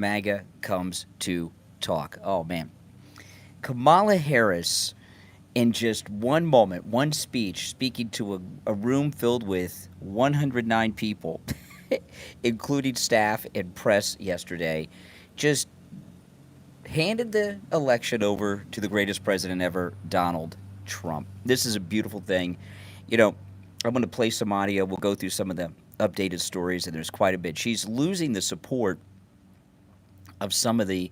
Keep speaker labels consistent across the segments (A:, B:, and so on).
A: MAGA comes to talk. Oh, man. Kamala Harris, in just one moment, one speech, speaking to a room filled with 109 people, including staff and press yesterday, just handed the election over to the greatest president ever, Donald Trump. This is a beautiful thing. You know, I'm going to play some audio. We'll go through some of the updated stories, and there's quite a bit. She's losing the support of some of the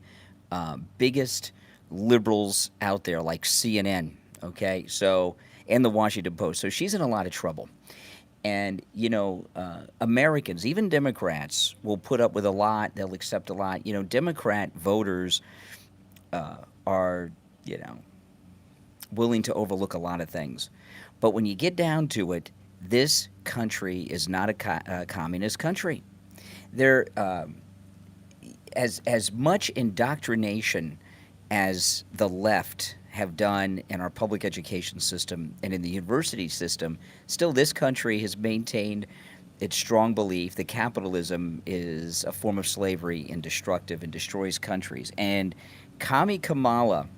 A: biggest liberals out there, like CNN, okay? So, and the Washington Post. So she's in a lot of trouble. And, Americans, even Democrats, will put up with a lot. They'll accept a lot. Democrat voters are, willing to overlook a lot of things. But when you get down to it, this country is not a communist country. There, as much indoctrination as the left have done in our public education system and in the university system, still this country has maintained its strong belief that capitalism is a form of slavery and destructive and destroys countries. And Commie Kamala,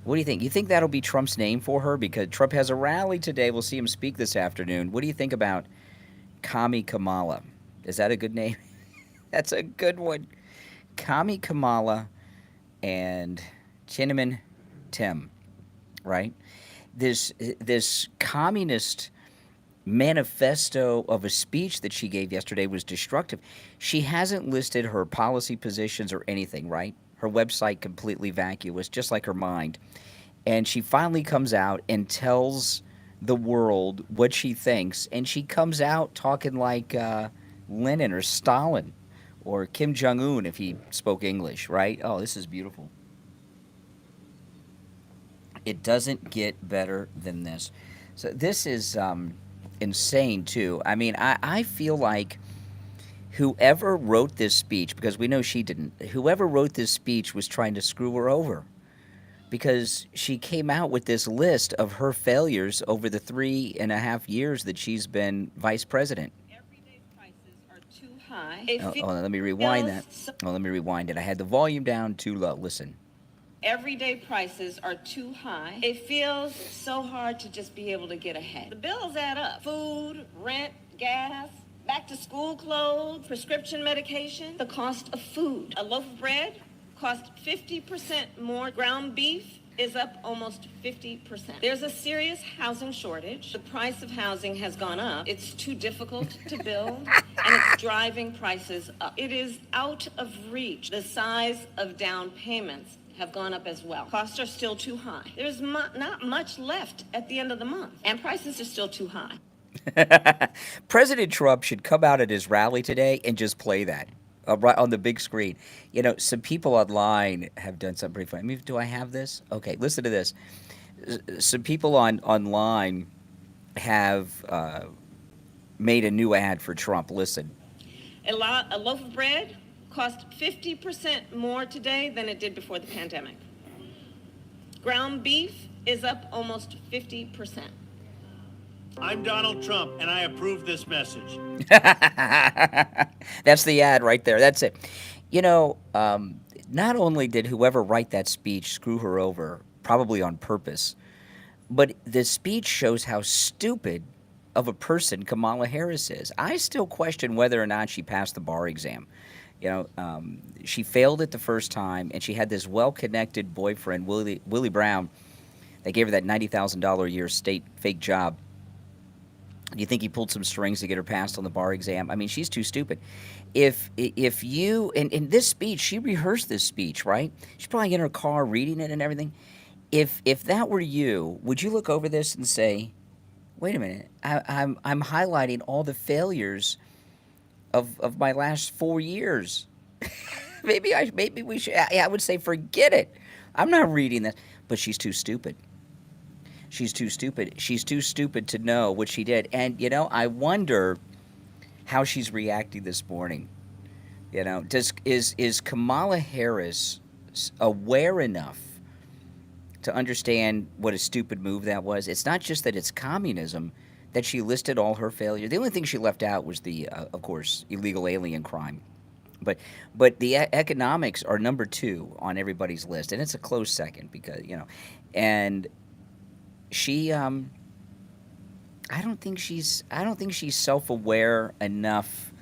A: what do you think? You think that'll be Trump's name for her? Because Trump has a rally today. We'll see him speak this afternoon. What do you think about Commie Kamala? Is that a good name? That's a good one. Commie Kamala and Tiananmen Tim, right? This communist manifesto of a speech that she gave yesterday was destructive. She hasn't listed her policy positions or anything, right? Her website completely vacuous, just like her mind. And she finally comes out and tells the world what she thinks, and she comes out talking like Lenin or Stalin or Kim Jong-un if he spoke English, right? Oh, this is beautiful. It doesn't get better than this. So this is insane, too. I mean, I feel like whoever wrote this speech, because we know she didn't, whoever wrote this speech was trying to screw her over, because she came out with this list of her failures over the 3.5 years that she's been vice president.
B: Everyday prices are too high.
A: Let me rewind that. Let me rewind it. I had the volume down too low. Listen.
B: Everyday prices are too high. It feels so hard to just be able to get ahead. The bills add up. Food, rent, gas, back to school clothes, prescription medication, the cost of food. A loaf of bread costs 50% more. Ground beef is up almost 50%. There's a serious housing shortage. The price of housing has gone up. It's too difficult to build, and it's driving prices up. It is out of reach. The size of down payments have gone up as well. Costs are still too high. There's not much left at the end of the month, and prices are still too high.
A: President Trump should come out at his rally today and just play that right on the big screen. Some people online have done something pretty funny. I mean, do I have this? Okay, listen to this. Some people online have made a new ad for Trump. Listen.
B: A loaf of bread cost 50% more today than it did before the pandemic. Ground beef is up almost 50%.
C: I'm Donald Trump, and I approve this message.
A: That's the ad right there. That's it. Not only did whoever write that speech screw her over, probably on purpose, but the speech shows how stupid of a person Kamala Harris is. I still question whether or not she passed the bar exam. She failed it the first time, and she had this well-connected boyfriend, Willie Brown, that gave her that $90,000 a year state fake job. Do you think he pulled some strings to get her passed on the bar exam? I mean, she's too stupid. If you, in this speech, she rehearsed this speech, right? She's probably in her car reading it and everything. If that were you, would you look over this and say, wait a minute, I'm highlighting all the failures of my last 4 years. maybe we should. I would say forget it. I'm not reading this. But she's too stupid. She's too stupid. She's too stupid to know what she did. And I wonder how she's reacting this morning. Is Kamala Harris aware enough to understand what a stupid move that was? It's not just that it's communism, that she listed all her failures. The only thing she left out was the, of course, illegal alien crime, But the economics are number 2 on everybody's list, and it's a close second because and she I don't think she's self-aware enough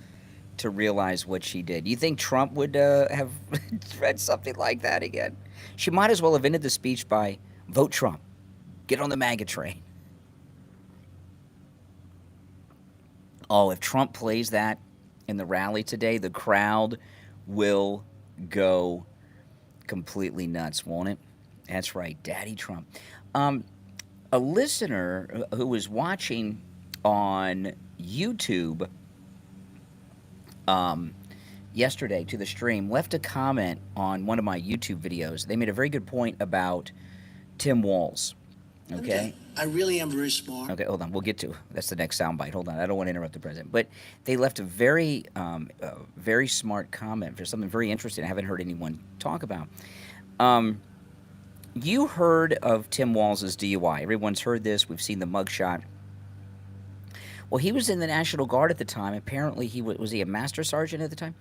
A: to realize what she did. You think Trump would have read something like that again? She might as well have ended the speech by vote Trump, get on the MAGA train. Oh, if Trump plays that in the rally today, the crowd will go completely nuts, won't it? That's right, Daddy Trump. A listener who was watching on YouTube yesterday to the stream left a comment on one of my YouTube videos. They made a very good point about Tim Walz. Okay.
D: I really am very smart.
A: Okay, hold on. We'll get to that's the next soundbite. Hold on. I don't want to interrupt the president, but they left a very, very smart comment for something very interesting I haven't heard anyone talk about. You heard of Tim Walz's DUI. Everyone's heard this. We've seen the mugshot. Well, he was in the National Guard at the time. Apparently, was he a master sergeant at the time?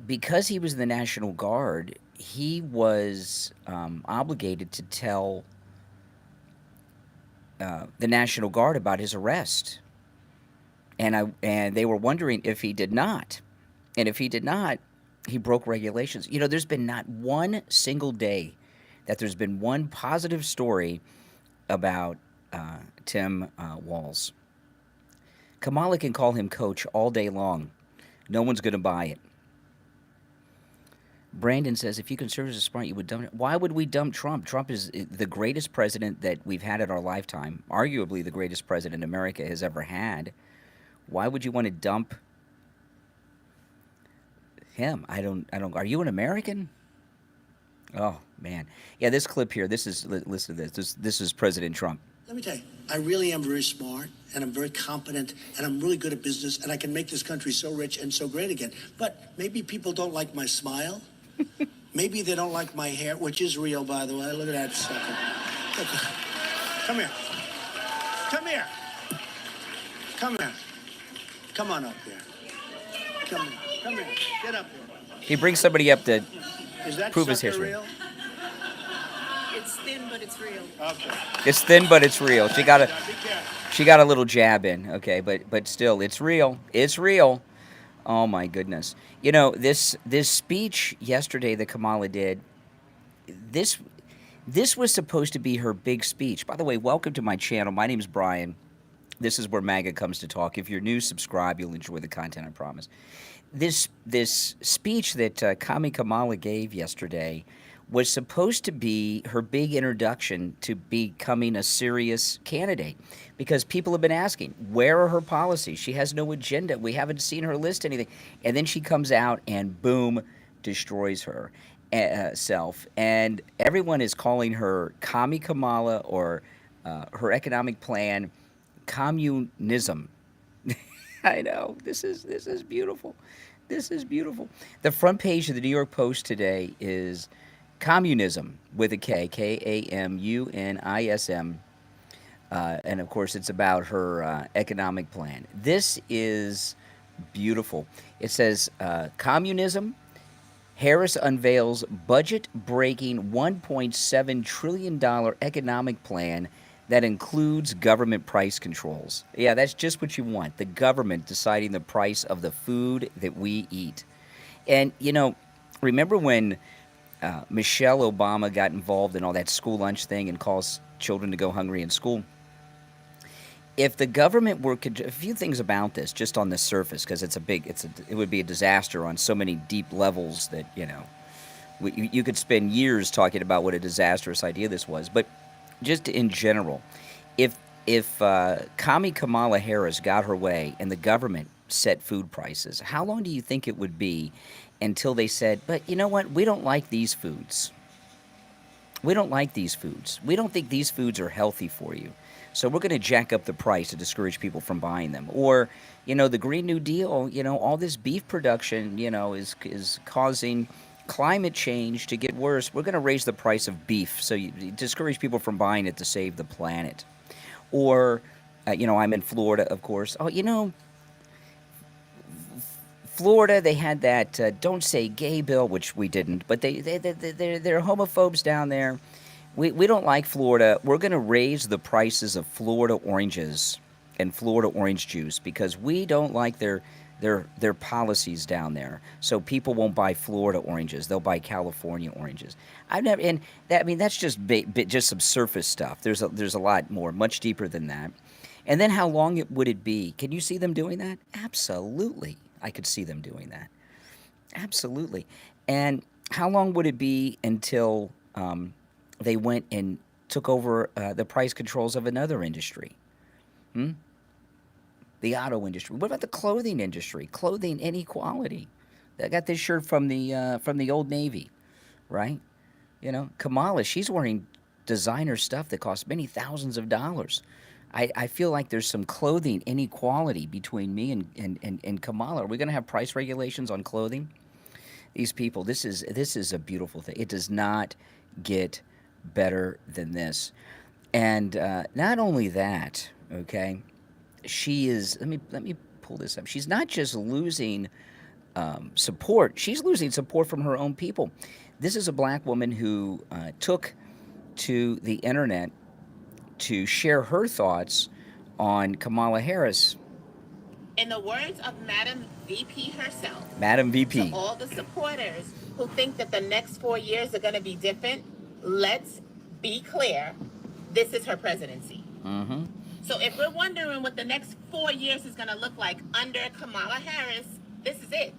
A: Because he was in the National Guard, he was obligated to tell the National Guard about his arrest, and they were wondering if he did not, and if he did not, he broke regulations. There's been not one single day that there's been one positive story about Tim Walz. Kamala can call him coach all day long. No one's going to buy it. Brandon says, if you conservatives are smart, you would dump. Why would we dump Trump? Trump is the greatest president that we've had in our lifetime, arguably the greatest president America has ever had. Why would you want to dump him? I don't. Are you an American? Oh, man. Yeah, this clip here, listen to this. This is President Trump.
D: Let me tell you, I really am very smart, and I'm very competent, and I'm really good at business, and I can make this country so rich and so great again. But maybe people don't like my smile. Maybe they don't like my hair, which is real, by the way. Look at that sucker. Come here. Come here. Come here. Come on up here. Come here. Come here. Get up here.
A: He brings somebody up to
D: Is that
A: prove his
D: sucker
A: history.
D: real?
E: It's thin, but it's real.
D: Okay.
A: It's thin, but it's real. She got
D: Be careful.
A: She got a little jab in, okay, but still, it's real. It's real. Oh my goodness! This speech yesterday that Kamala did. This was supposed to be her big speech. By the way, welcome to my channel. My name is Brian. This is where MAGA comes to talk. If you're new, subscribe. You'll enjoy the content, I promise. This speech that Commie Kamala gave yesterday was supposed to be her big introduction to becoming a serious candidate, because people have been asking, where are her policies? She has no agenda. We haven't seen her list anything. And then she comes out and boom, destroys her self. And everyone is calling her Commie Kamala, or her economic plan, communism. I know. This is beautiful. This is beautiful. The front page of the New York Post today is communism with a K, Kamunism. And of course, it's about her economic plan. This is beautiful. It says, communism. Harris unveils budget-breaking $1.7 trillion economic plan that includes government price controls. Yeah, that's just what you want. The government deciding the price of the food that we eat. And, remember when Michelle Obama got involved in all that school lunch thing and caused children to go hungry in school? If the government were a few things about this, just on the surface, because it would be a disaster on so many deep levels that you could spend years talking about what a disastrous idea this was. But just in general, if Commie Kamala Harris got her way and the government set food prices, how long do you think it would be until they said, but you know what, we don't like these foods. We don't like these foods. We don't think these foods are healthy for you. So we're going to jack up the price to discourage people from buying them. Or, the Green New Deal, all this beef production, is causing climate change to get worse. We're going to raise the price of beef so you discourage people from buying it to save the planet. Or, I'm in Florida, of course. Oh, Florida, they had that "Don't Say Gay" bill, which we didn't, but they're homophobes down there. We don't like Florida. We're going to raise the prices of Florida oranges and Florida orange juice because we don't like their policies down there. So people won't buy Florida oranges; they'll buy California oranges. I've never, and that, I mean, that's just just some surface stuff. There's a lot more, much deeper than that. And then how long would it be? Can you see them doing that? Absolutely, I could see them doing that. Absolutely. And how long would it be until they went and took over the price controls of another industry? The auto industry. What about the clothing industry? Clothing inequality. I got this shirt from the Old Navy, right? You know, Kamala, she's wearing designer stuff that costs many thousands of dollars. I feel like there's some clothing inequality between me and Kamala. Are we going to have price regulations on clothing? These people, this is a beautiful thing. It does not get better than this. And not only that, okay, she is, let me pull this up. She's not just losing support, she's losing support from her own people. This is a black woman who took to the internet to share her thoughts on Kamala Harris.
F: In the words of Madam VP herself,
A: Madam VP.
F: to all the supporters who think that the next 4 years are going to be different, let's be clear, this is her presidency.
A: Mm-hmm.
F: So if we're wondering what the next 4 years is going to look like under Kamala Harris, this is it.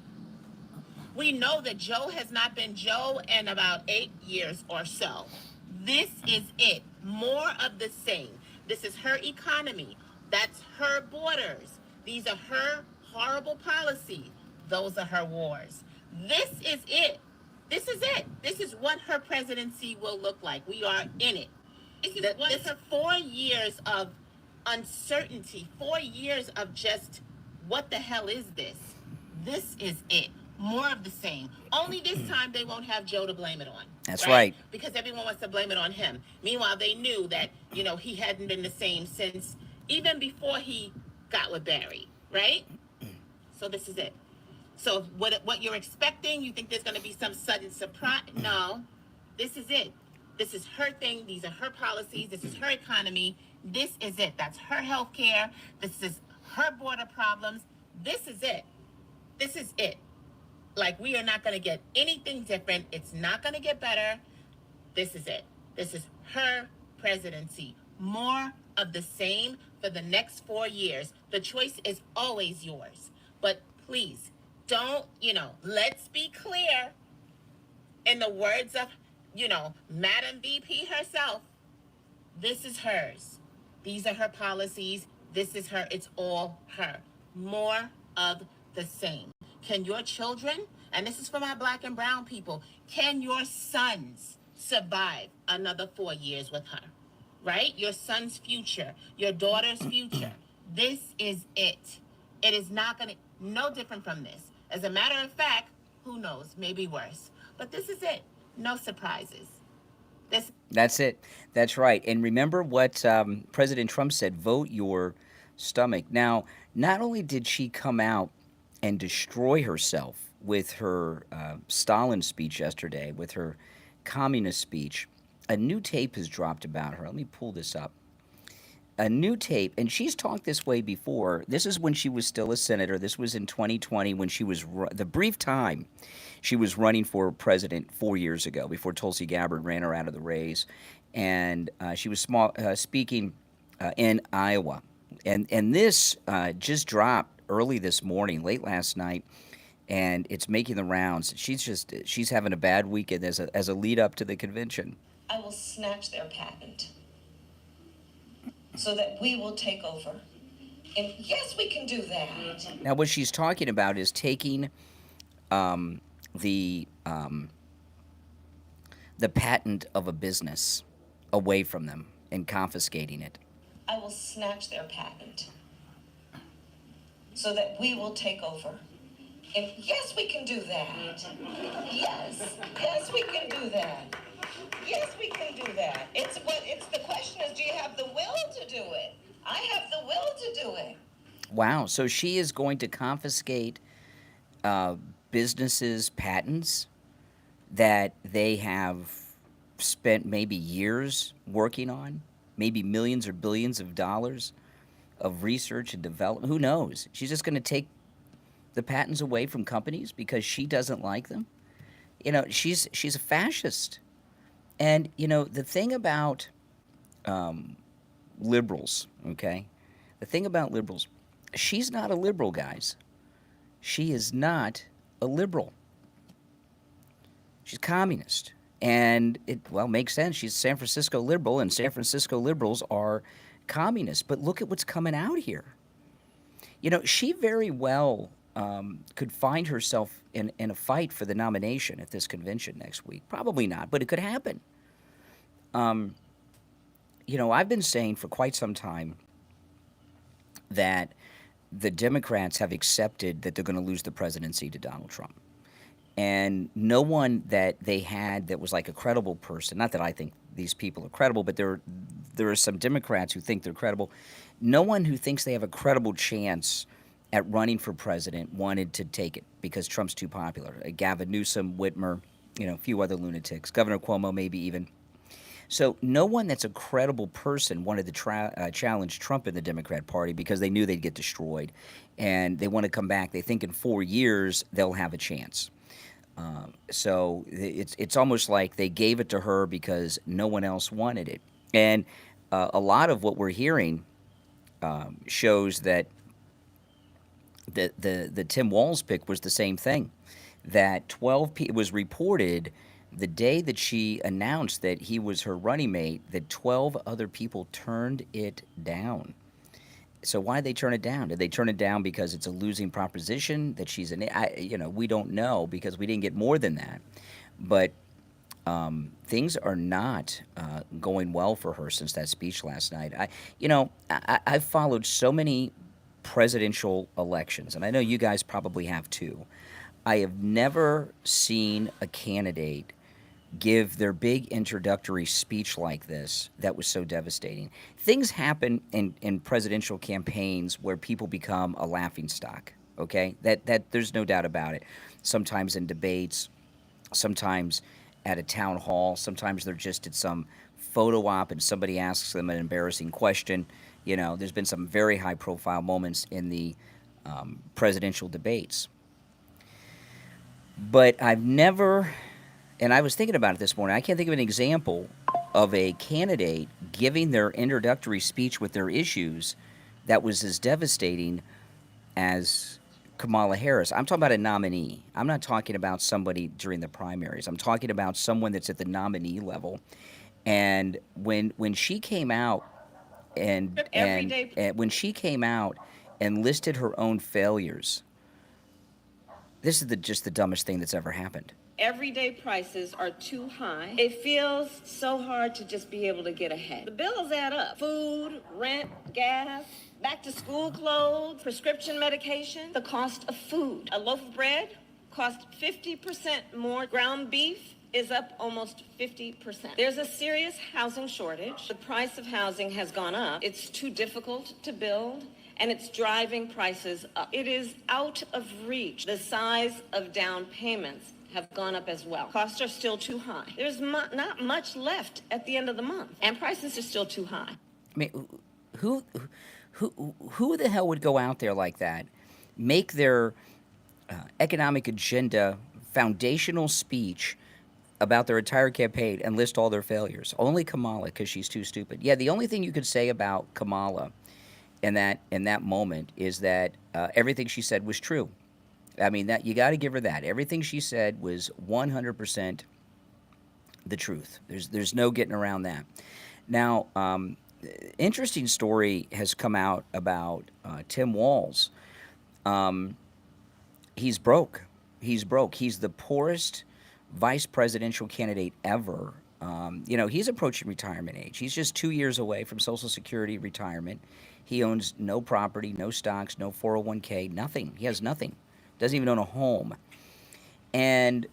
F: We know that Joe has not been Joe in about 8 years or so. This is it. More of the same. This is her economy. That's her borders. These are her horrible policies. Those are her wars. This is it. This is it. This is what her presidency will look like. We are in it. This is 4 years of uncertainty, 4 years of just what the hell is this? This is it. More of the same. Only this time they won't have Joe to blame it on.
A: That's right.
F: Because everyone wants to blame it on him. Meanwhile, they knew that, you know, he hadn't been the same since even before he got with Barry, right? So this is it. So what you're expecting, you think there's going to be some sudden surprise? No, this is it. This is her thing. These are her policies. This is her economy. This is it. That's her health care. This is her border problems. This is it. This is it. Like, we are not going to get anything different. It's not going to get better. This is it. This is her presidency. More of the same for the next 4 years. The choice is always yours. But please, don't, let's be clear. In the words of, Madam VP herself, this is hers. These are her policies. This is her. It's all her. More of the same. Can your children, and this is for my black and brown people, can your sons survive another 4 years with her? Right? Your son's future, your daughter's future. This is it. It is not going to, no different from this. As a matter of fact, who knows, maybe worse. But this is it. No surprises.
A: That's it. That's right. And remember what President Trump said, vote your stomach. Now, not only did she come out and destroy herself with her Stalin speech yesterday, with her communist speech, a new tape has dropped about her. Let me pull this up. A new tape, and she's talked this way before. This is when she was still a senator. This was in 2020 when she was, the brief time she was running for president 4 years ago, before Tulsi Gabbard ran her out of the race. And she was speaking in Iowa. And this just dropped early this morning, late last night, and it's making the rounds. She's having a bad weekend as a lead up to the convention.
G: I will snatch their patent so that we will take over. And yes, we can do that.
A: Now, what she's talking about is taking the patent of a business away from them and confiscating it.
G: I will snatch their patent so that we will take over. And yes, we can do that. Yes, we can do that. Yes, we can do that. It's the question is, do you have the will to do it? I have the will to do it.
A: Wow. So she is going to confiscate businesses' patents that they have spent maybe years working on, maybe millions or billions of dollars of research and development. Who knows? She's just going to take the patents away from companies because she doesn't like them. She's a fascist. And the thing about liberals, okay? The thing about liberals, she's not a liberal, guys. She is not a liberal. She's communist. And it makes sense. She's a San Francisco liberal, and San Francisco liberals are communists. But look at what's coming out here. She very well could find herself in a fight for the nomination at this convention next week. Probably not, but it could happen. I've been saying for quite some time that the Democrats have accepted that they're going to lose the presidency to Donald Trump. And no one that they had that was like a credible person, not that I think these people are credible, but there are some Democrats who think they're credible. No one who thinks they have a credible chance at running for president wanted to take it because Trump's too popular. Gavin Newsom, Whitmer, a few other lunatics, Governor Cuomo maybe even. So no one that's a credible person wanted to challenge Trump in the Democrat Party because they knew they'd get destroyed. And they want to come back. They think in 4 years they'll have a chance. So it's almost like they gave it to her because no one else wanted it. And a lot of what we're hearing shows that the Tim Walz pick was the same thing. That 12 people, it was reported the day that she announced that he was her running mate, that 12 other people turned it down. So why did they turn it down? Did they turn it down because it's a losing proposition that she's we don't know because we didn't get more than that. But things are not going well for her since that speech last night. I've followed so many presidential elections, and I know you guys probably have too. I have never seen a candidate give their big introductory speech like this that was so devastating. Things happen in presidential campaigns where people become a laughingstock, okay? That there's no doubt about it. Sometimes in debates, sometimes at a town hall, sometimes they're just at some photo op and somebody asks them an embarrassing question. There's been some very high-profile moments in the presidential debates. But I've never, and I was thinking about it this morning, I can't think of an example of a candidate giving their introductory speech with their issues that was as devastating as Kamala Harris. I'm talking about a nominee. I'm not talking about somebody during the primaries. I'm talking about someone that's at the nominee level. And when she came out and when she came out and listed her own failures, this is just the dumbest thing that's ever happened.
B: Everyday prices are too high. It feels so hard to just be able to get ahead. The bills add up. Food, rent, gas, back to school clothes, prescription medication, the cost of food. A loaf of bread costs 50% more. Ground beef is up almost 50%. There's a serious housing shortage. The price of housing has gone up. It's too difficult to build, and it's driving prices up. It is out of reach. The size of down payments have gone up as well. Costs are still too high. There's not much left at the end of the month, and prices are still too high.
A: I mean, who the hell would go out there like that, make their economic agenda foundational speech about their entire campaign and list all their failures? Only Kamala, because she's too stupid. Yeah, the only thing you could say about Kamala in that moment is that everything she said was true. I mean, that you got to give her that. Everything she said was 100% the truth. There's no getting around that. Now, interesting story has come out about Tim Walz. He's broke. He's broke. He's the poorest vice presidential candidate ever. He's approaching retirement age. He's just 2 years away from Social Security retirement. He owns no property, no stocks, no 401k, nothing. He has nothing. Doesn't even own a home. And,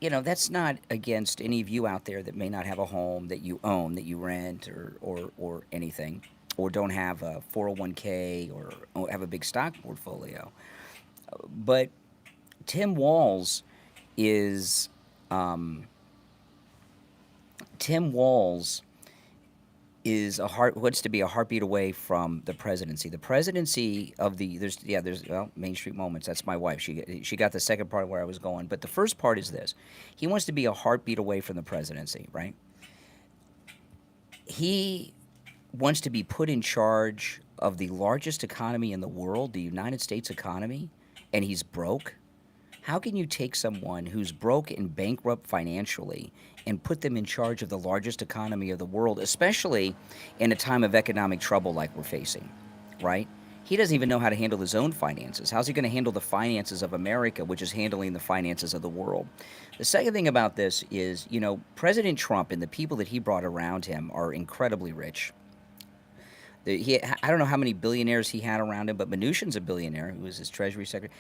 A: that's not against any of you out there that may not have a home that you own, that you rent or anything, or don't have a 401k or have a big stock portfolio. But Tim Walz is Tim Walz is wants to be a heartbeat away from the presidency. The presidency of there's Main Street Moments. That's my wife. She got the second part where I was going, but the first part is this: he wants to be a heartbeat away from the presidency, right? He wants to be put in charge of the largest economy in the world, the United States economy, and he's broke. How can you take someone who's broke and bankrupt financially and put them in charge of the largest economy of the world, especially in a time of economic trouble like we're facing, right? He doesn't even know how to handle his own finances. How's he going to handle the finances of America, which is handling the finances of the world? The second thing about this is, President Trump and the people that he brought around him are incredibly rich. I don't know how many billionaires he had around him, but Mnuchin's a billionaire, who was his Treasury Secretary.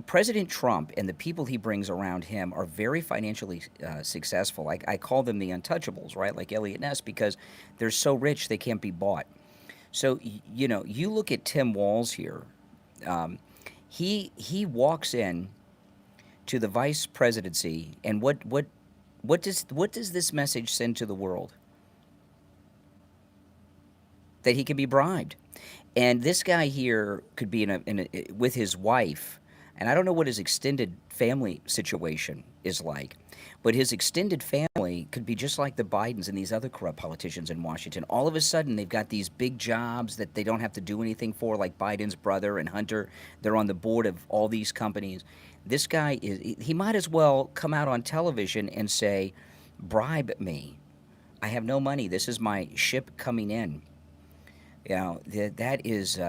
A: President Trump and the people he brings around him are very financially successful. I call them the untouchables, right? Like Elliot Ness, because they're so rich they can't be bought. So, you look at Tim Walz here. He walks in to the vice presidency, and what does this message send to the world? That he can be bribed. And this guy here could be with his wife. And I don't know what his extended family situation is like, but his extended family could be just like the Bidens and these other corrupt politicians in Washington. All of a sudden, they've got these big jobs that they don't have to do anything for, like Biden's brother and Hunter. They're on the board of all these companies. This guy he might as well come out on television and say, bribe me. I have no money. This is my ship coming in. That is,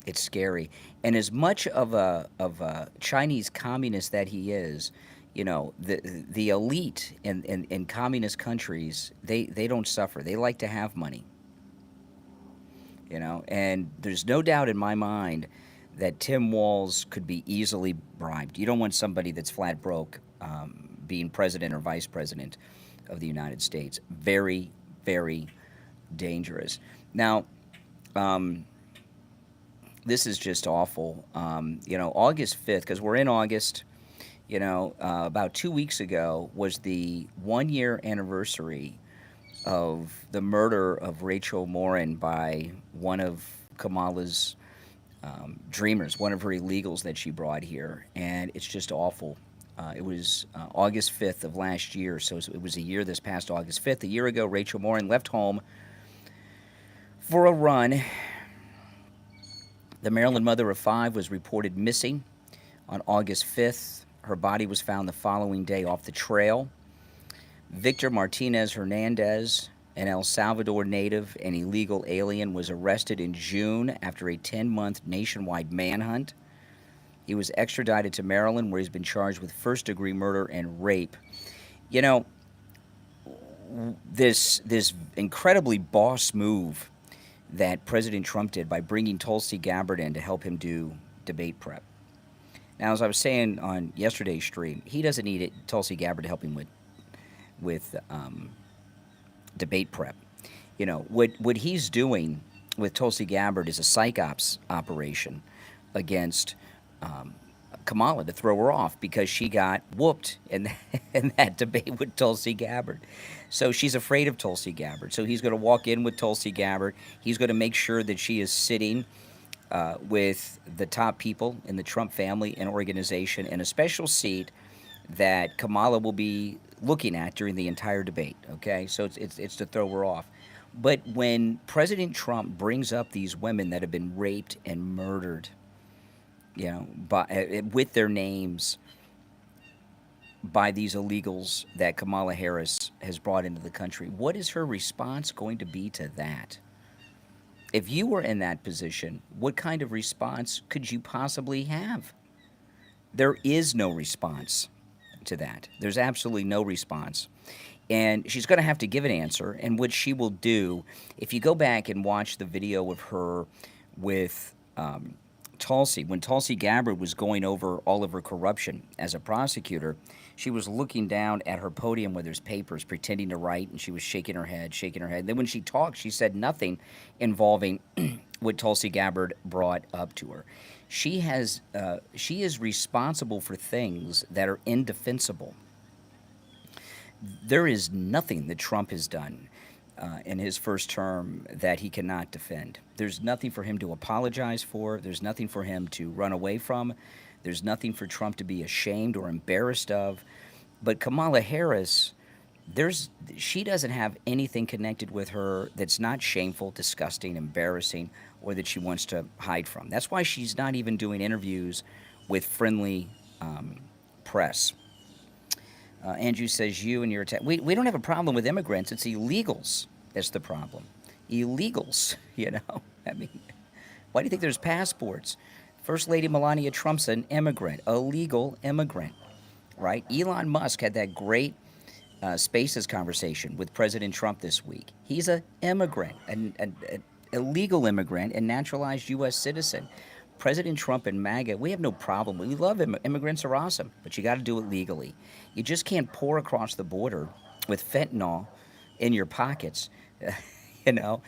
A: it's scary. And as much of a Chinese communist that he is, the elite in communist countries, they don't suffer. They like to have money. And there's no doubt in my mind that Tim Walz could be easily bribed. You don't want somebody that's flat broke being president or vice president of the United States. Very, very dangerous. Now, this is just awful. August 5th, because we're in August, about 2 weeks ago was the 1-year anniversary of the murder of Rachel Morin by one of Kamala's dreamers, one of her illegals that she brought here. And it's just awful. It was August 5th of last year, so it was a year this past August 5th. A year ago, Rachel Morin left home for a run. The Maryland mother of 5 was reported missing on August 5th. Her body was found the following day off the trail. Victor Martinez Hernandez, an El Salvador native and illegal alien, was arrested in June after a 10-month nationwide manhunt. He was extradited to Maryland, where he's been charged with first-degree murder and rape. This incredibly boss move that President Trump did by bringing Tulsi Gabbard in to help him do debate prep. Now, as I was saying on yesterday's stream, he doesn't need Tulsi Gabbard to help him with debate prep. What he's doing with Tulsi Gabbard is a psych ops operation against Kamala to throw her off because she got whooped in that debate with Tulsi Gabbard. So she's afraid of Tulsi Gabbard. So he's going to walk in with Tulsi Gabbard. He's going to make sure that she is sitting with the top people in the Trump family and organization in a special seat that Kamala will be looking at during the entire debate. Okay, so it's to throw her off. But when President Trump brings up these women that have been raped and murdered, with their names by these illegals that Kamala Harris has brought into the country, what is her response going to be to that? If you were in that position, what kind of response could you possibly have? There is no response to that. There's absolutely no response. And she's going to have to give an answer, and what she will do, if you go back and watch the video of her with Tulsi, when Tulsi Gabbard was going over all of her corruption as a prosecutor, she was looking down at her podium where there's papers, pretending to write, and she was shaking her head. Then when she talked, she said nothing involving what Tulsi Gabbard brought up to her. she is responsible for things that are indefensible. There is nothing that Trump has done in his first term that he cannot defend. There's nothing for him to apologize for. There's nothing for him to run away from. There's nothing for Trump to be ashamed or embarrassed of. But Kamala Harris, she doesn't have anything connected with her that's not shameful, disgusting, embarrassing, or that she wants to hide from. That's why she's not even doing interviews with friendly press. Andrew says, you and your attack. We don't have a problem with immigrants. It's illegals that's the problem. Illegals, you know. I mean, why do you think there's passports? First Lady Melania Trump's an immigrant, a legal immigrant, right? Elon Musk had that great Spaces conversation with President Trump this week. He's an immigrant, an illegal immigrant, and naturalized U.S. citizen. President Trump and MAGA, we have no problem. We love immigrants are awesome, but you got to do it legally. You just can't pour across the border with fentanyl in your pockets, you know,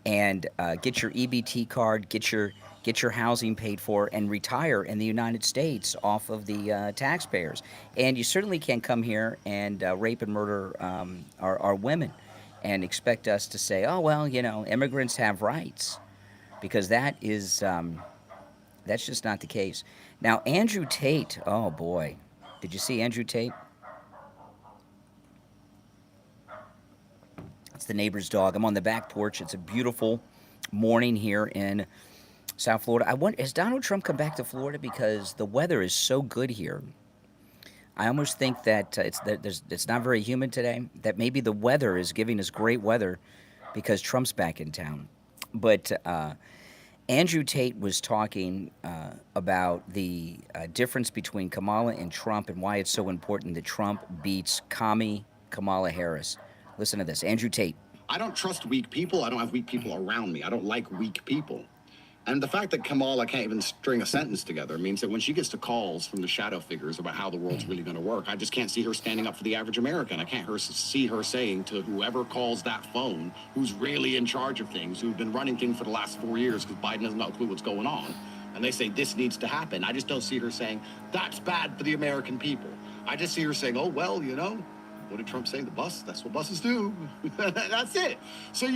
A: and get your EBT card, get your housing paid for, and retire in the United States off of the taxpayers. And you certainly can't come here and rape and murder our women and expect us to say, oh, well, you know, immigrants have rights, because that is... that's just not the case. Now, Andrew Tate, oh boy. Did you see Andrew Tate? It's the neighbor's dog. I'm on the back porch. It's a beautiful morning here in South Florida. I wonder, has Donald Trump come back to Florida? Because the weather is so good here. I almost think that it's not very humid today, that maybe the weather is giving us great weather because Trump's back in town. But Andrew Tate was talking about the difference between Kamala and Trump and why it's so important that Trump beats Commie Kamala Harris. Listen to this. Andrew Tate.
H: I don't trust weak people. I don't have weak people around me. I don't like weak people. And the fact that Kamala can't even string a sentence together means that when she gets to calls from the shadow figures about how the world's really going to work, I just can't see her standing up for the average American. I can't see her saying to whoever calls that phone, who's really in charge of things, who've been running things for the last 4 years because Biden doesn't know a clue what's going on, and they say this needs to happen. I just don't see her saying, that's bad for the American people. I just see her saying, oh, well, you know, what did Trump say? The bus? That's what buses do. That's it. So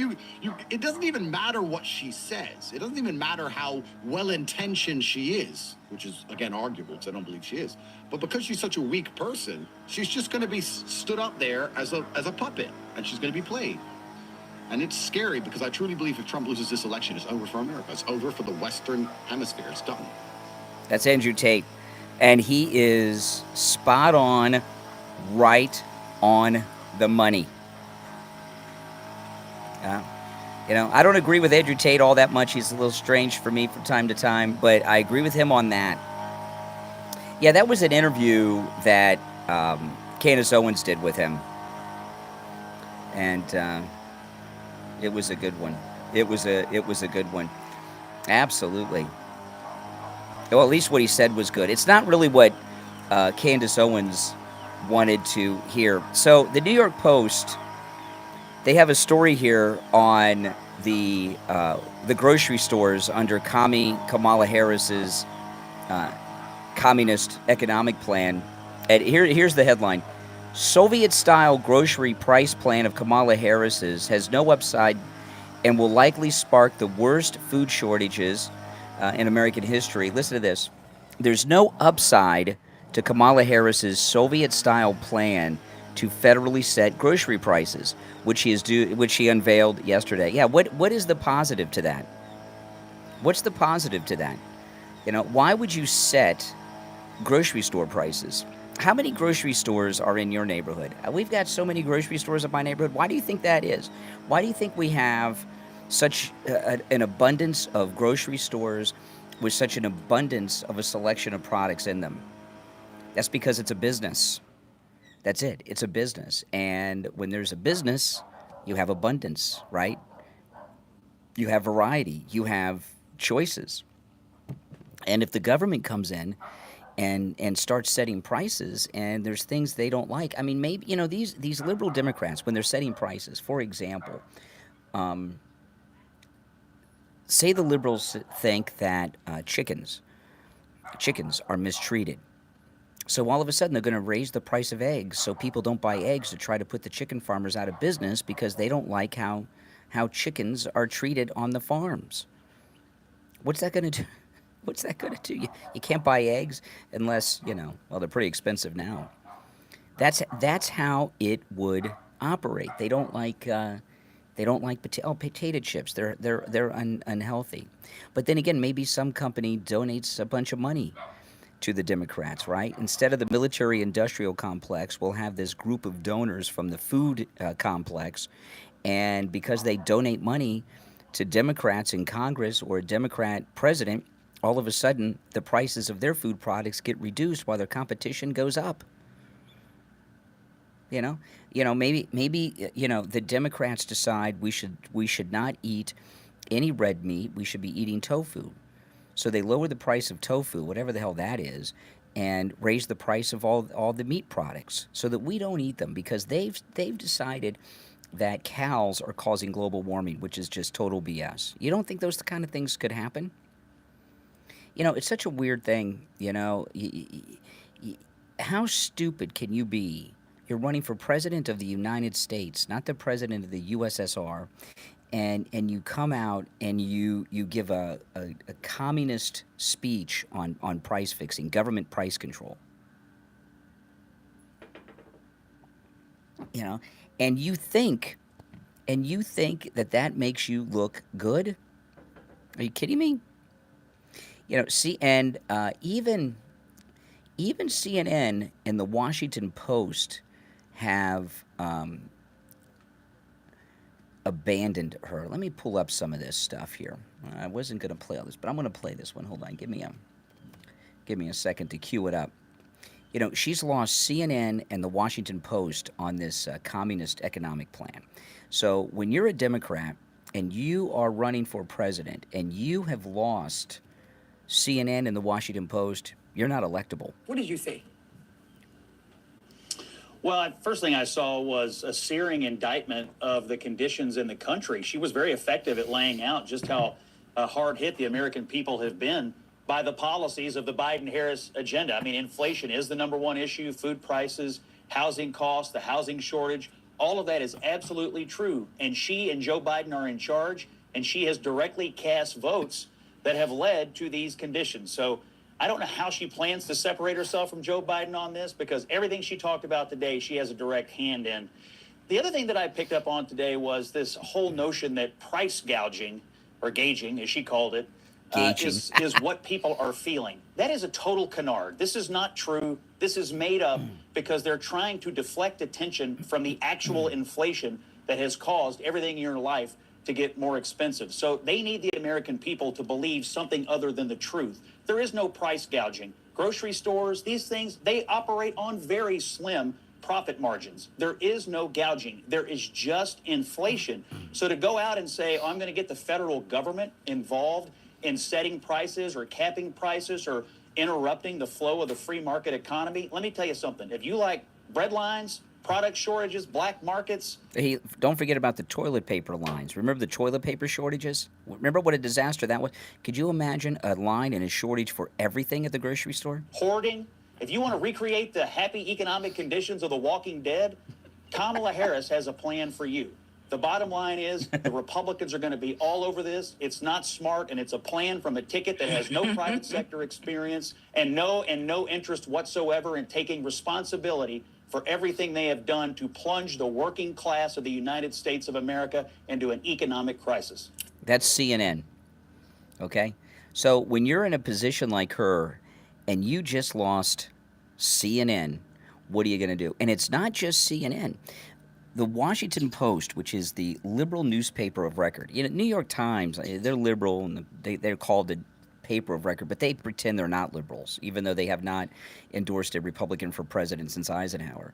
H: it doesn't even matter what she says. It doesn't even matter how well-intentioned she is, which is, again, arguable because I don't believe she is. But because she's such a weak person, she's just going to be stood up there as a puppet, and she's going to be played. And it's scary because I truly believe if Trump loses this election, it's over for America. It's over for the Western Hemisphere. It's done.
A: That's Andrew Tate. And he is spot on, right on the money. You know, I don't agree with Andrew Tate all that much. He's a little strange for me from time to time, but I agree with him on that. Yeah, that was an interview that Candace Owens did with him. And it was a good one. It was a good one. Absolutely. Well, at least what he said was good. It's not really what Candace Owens wanted to hear. So the New York Post, they have a story here on the grocery stores under Commie Kamala Harris's communist economic plan. And here's the headline: Soviet-style grocery price plan of Kamala Harris's has no upside and will likely spark the worst food shortages in American history. Listen to this: there's no upside to Kamala Harris's Soviet-style plan to federally set grocery prices, which she unveiled yesterday. Yeah, what is the positive to that? What's the positive to that? You know, why would you set grocery store prices? How many grocery stores are in your neighborhood? We've got so many grocery stores in my neighborhood. Why do you think that is? Why do you think we have such an abundance of grocery stores with such an abundance of a selection of products in them? That's because it's a business. That's it. It's a business. And when there's a business, you have abundance, right? You have variety. You have choices. And if the government comes in and starts setting prices and there's things they don't like, I mean, maybe, you know, these liberal Democrats, when they're setting prices, for example, say the liberals think that chickens chickens are mistreated. So all of a sudden, they're going to raise the price of eggs so people don't buy eggs to try to put the chicken farmers out of business because they don't like how chickens are treated on the farms. What's that going to do? What's that going to do? You can't buy eggs unless, well, they're pretty expensive now. That's how it would operate. They don't like potato chips. They're unhealthy. But then again, maybe some company donates a bunch of money to the Democrats, right? Instead of the military-industrial complex, we'll have this group of donors from the food complex, and because they donate money to Democrats in Congress or a Democrat president, all of a sudden the prices of their food products get reduced while their competition goes up. Maybe the Democrats decide we should not eat any red meat. We should be eating tofu. So they lower the price of tofu, whatever the hell that is, and raise the price of all the meat products so that we don't eat them because they've decided that cows are causing global warming, which is just total BS. You don't think those kind of things could happen? It's such a weird thing, how stupid can you be? You're running for president of the United States, not the president of the USSR, and you come out and you give a communist speech on price fixing, government price control. And you think that makes you look good? Are you kidding me? Even CNN and the Washington Post have abandoned her. Let me pull up some of this stuff here. I wasn't going to play all this, but I'm going to play this one. Hold on. Give me a second to cue it up. She's lost CNN and the Washington Post on this communist economic plan. So when you're a Democrat and you are running for president and you have lost CNN and the Washington Post, you're not electable.
I: What did you say?
C: Well, first thing I saw was a searing indictment of the conditions in the country. She was very effective at laying out just how hard hit the American people have been by the policies of the Biden-Harris agenda. I mean, inflation is the number one issue, food prices, housing costs, the housing shortage. All of that is absolutely true. And she and Joe Biden are in charge, and she has directly cast votes that have led to these conditions. So I don't know how she plans to separate herself from Joe Biden on this, because everything she talked about today, she has a direct hand in. The other thing that I picked up on today was this whole notion that price gouging, or gauging, as she called it, is what people are feeling. That is a total canard. This is not true. This is made up because they're trying to deflect attention from the actual inflation that has caused everything in your life to get more expensive. So they need the American people to believe something other than the truth. There is no price gouging. Grocery stores, these things, they operate on very slim profit margins. There is no gouging. There is just inflation. So to go out and say, oh, I'm going to get the federal government involved in setting prices or capping prices or interrupting the flow of the free market economy, let me tell you something. If you like bread lines, product shortages, black markets.
A: Hey, don't forget about the toilet paper lines. Remember the toilet paper shortages? Remember what a disaster that was? Could you imagine a line and a shortage for everything at the grocery store?
C: Hoarding. If you want to recreate the happy economic conditions of The Walking Dead, Kamala Harris has a plan for you. The bottom line is the Republicans are going to be all over this. It's not smart, and it's a plan from a ticket that has no private sector experience and no interest whatsoever in taking responsibility for everything they have done to plunge the working class of the United States of America into an economic crisis.
A: That's CNN, okay? So when you're in a position like her and you just lost CNN, what are you going to do? And it's not just CNN. The Washington Post, which is the liberal newspaper of record, New York Times, they're liberal and they're called the paper of record, but they pretend they're not liberals, even though they have not endorsed a Republican for president since Eisenhower.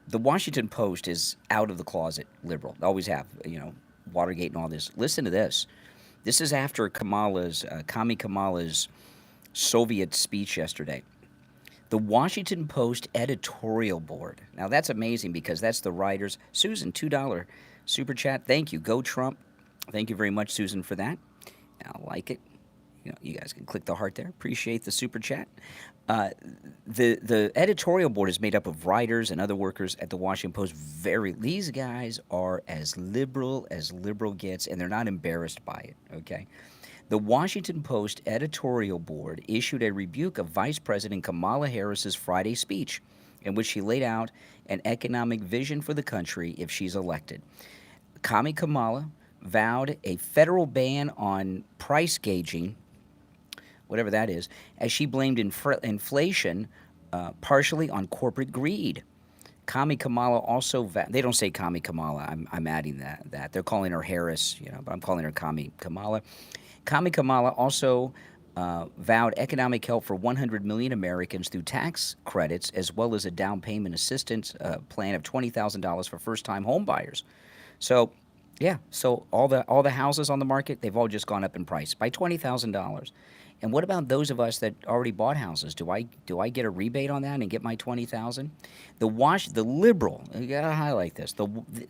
A: The Washington Post is out of the closet liberal. They always have, Watergate and all this. Listen to this. This is after Commie Kamala's Soviet speech yesterday. The Washington Post editorial board. Now, that's amazing because that's the writers. Susan, $2 super chat. Thank you. Go Trump. Thank you very much, Susan, for that. I like it. you guys can click the heart there. Appreciate the super chat. The editorial board is made up of writers and other workers at the Washington Post. These guys are as liberal gets, and they're not embarrassed by it. Okay. The Washington Post editorial board issued a rebuke of Vice President Kamala Harris's Friday speech, in which she laid out an economic vision for the country if she's elected. Commie Kamala vowed a federal ban on price gauging, whatever that is, as she blamed inflation partially on corporate greed. Commie Kamala also they don't say Commie Kamala. I'm adding that. They're calling her Harris, but I'm calling her Commie Kamala. Commie Kamala also vowed economic help for 100 million Americans through tax credits, as well as a down payment assistance plan of $20,000 for first-time home buyers. So, yeah, so all the houses on the market, they've all just gone up in price by $20,000. And what about those of us that already bought houses? Do I get a rebate on that and get my $20,000? The liberal, you gotta highlight this.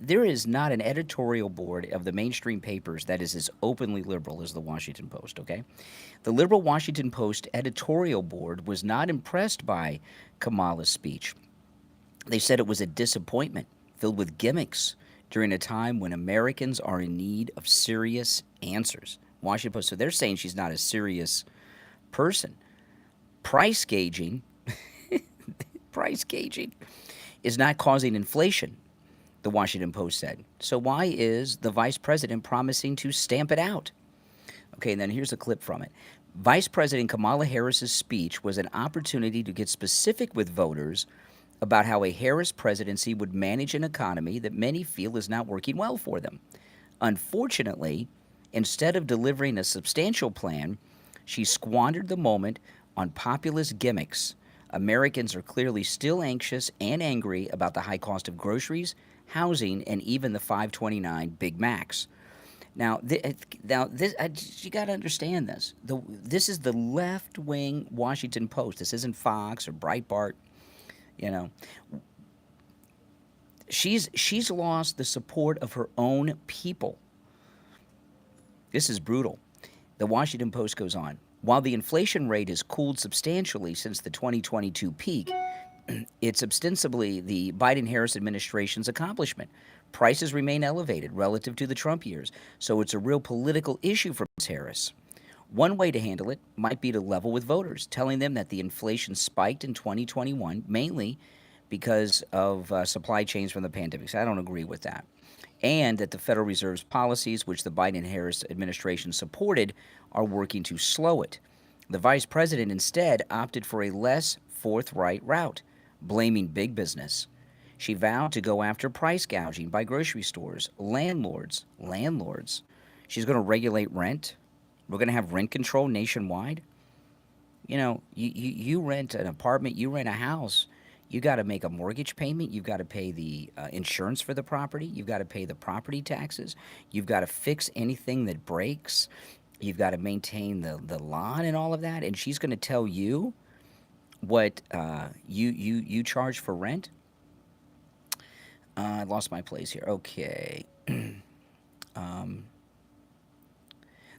A: There is not an editorial board of the mainstream papers that is as openly liberal as the Washington Post. Okay, the liberal Washington Post editorial board was not impressed by Kamala's speech. They said it was a disappointment filled with gimmicks during a time when Americans are in need of serious answers. Washington Post. So they're saying she's not a serious person. Price gauging is not causing inflation, the Washington Post said. So why is the vice president promising to stamp it out? Okay, and then here's a clip from it. Vice President Kamala Harris's speech was an opportunity to get specific with voters about how a Harris presidency would manage an economy that many feel is not working well for them. Unfortunately, instead of delivering a substantial plan, she squandered the moment on populist gimmicks. Americans are clearly still anxious and angry about the high cost of groceries, housing, and even the $5.29 Big Macs. Now, you got to understand this. This is the left-wing Washington Post. This isn't Fox or Breitbart. She's lost the support of her own people. This is brutal. The Washington Post goes on. While the inflation rate has cooled substantially since the 2022 peak, it's ostensibly the Biden-Harris administration's accomplishment. Prices remain elevated relative to the Trump years, so it's a real political issue for Ms. Harris. One way to handle it might be to level with voters, telling them that the inflation spiked in 2021 mainly because of supply chains from the pandemic. So I don't agree with that. And that the Federal Reserve's policies, which the Biden-Harris administration supported, are working to slow it. The vice president instead opted for a less forthright route, blaming big business. She vowed to go after price gouging by grocery stores, landlords. She's going to regulate rent. We're going to have rent control nationwide. You rent an apartment, you rent a house. You got to make a mortgage payment. You've got to pay the insurance for the property. You've got to pay the property taxes. You've got to fix anything that breaks. You've got to maintain the lawn and all of that. And she's going to tell you what you charge for rent. I lost my place here. Okay.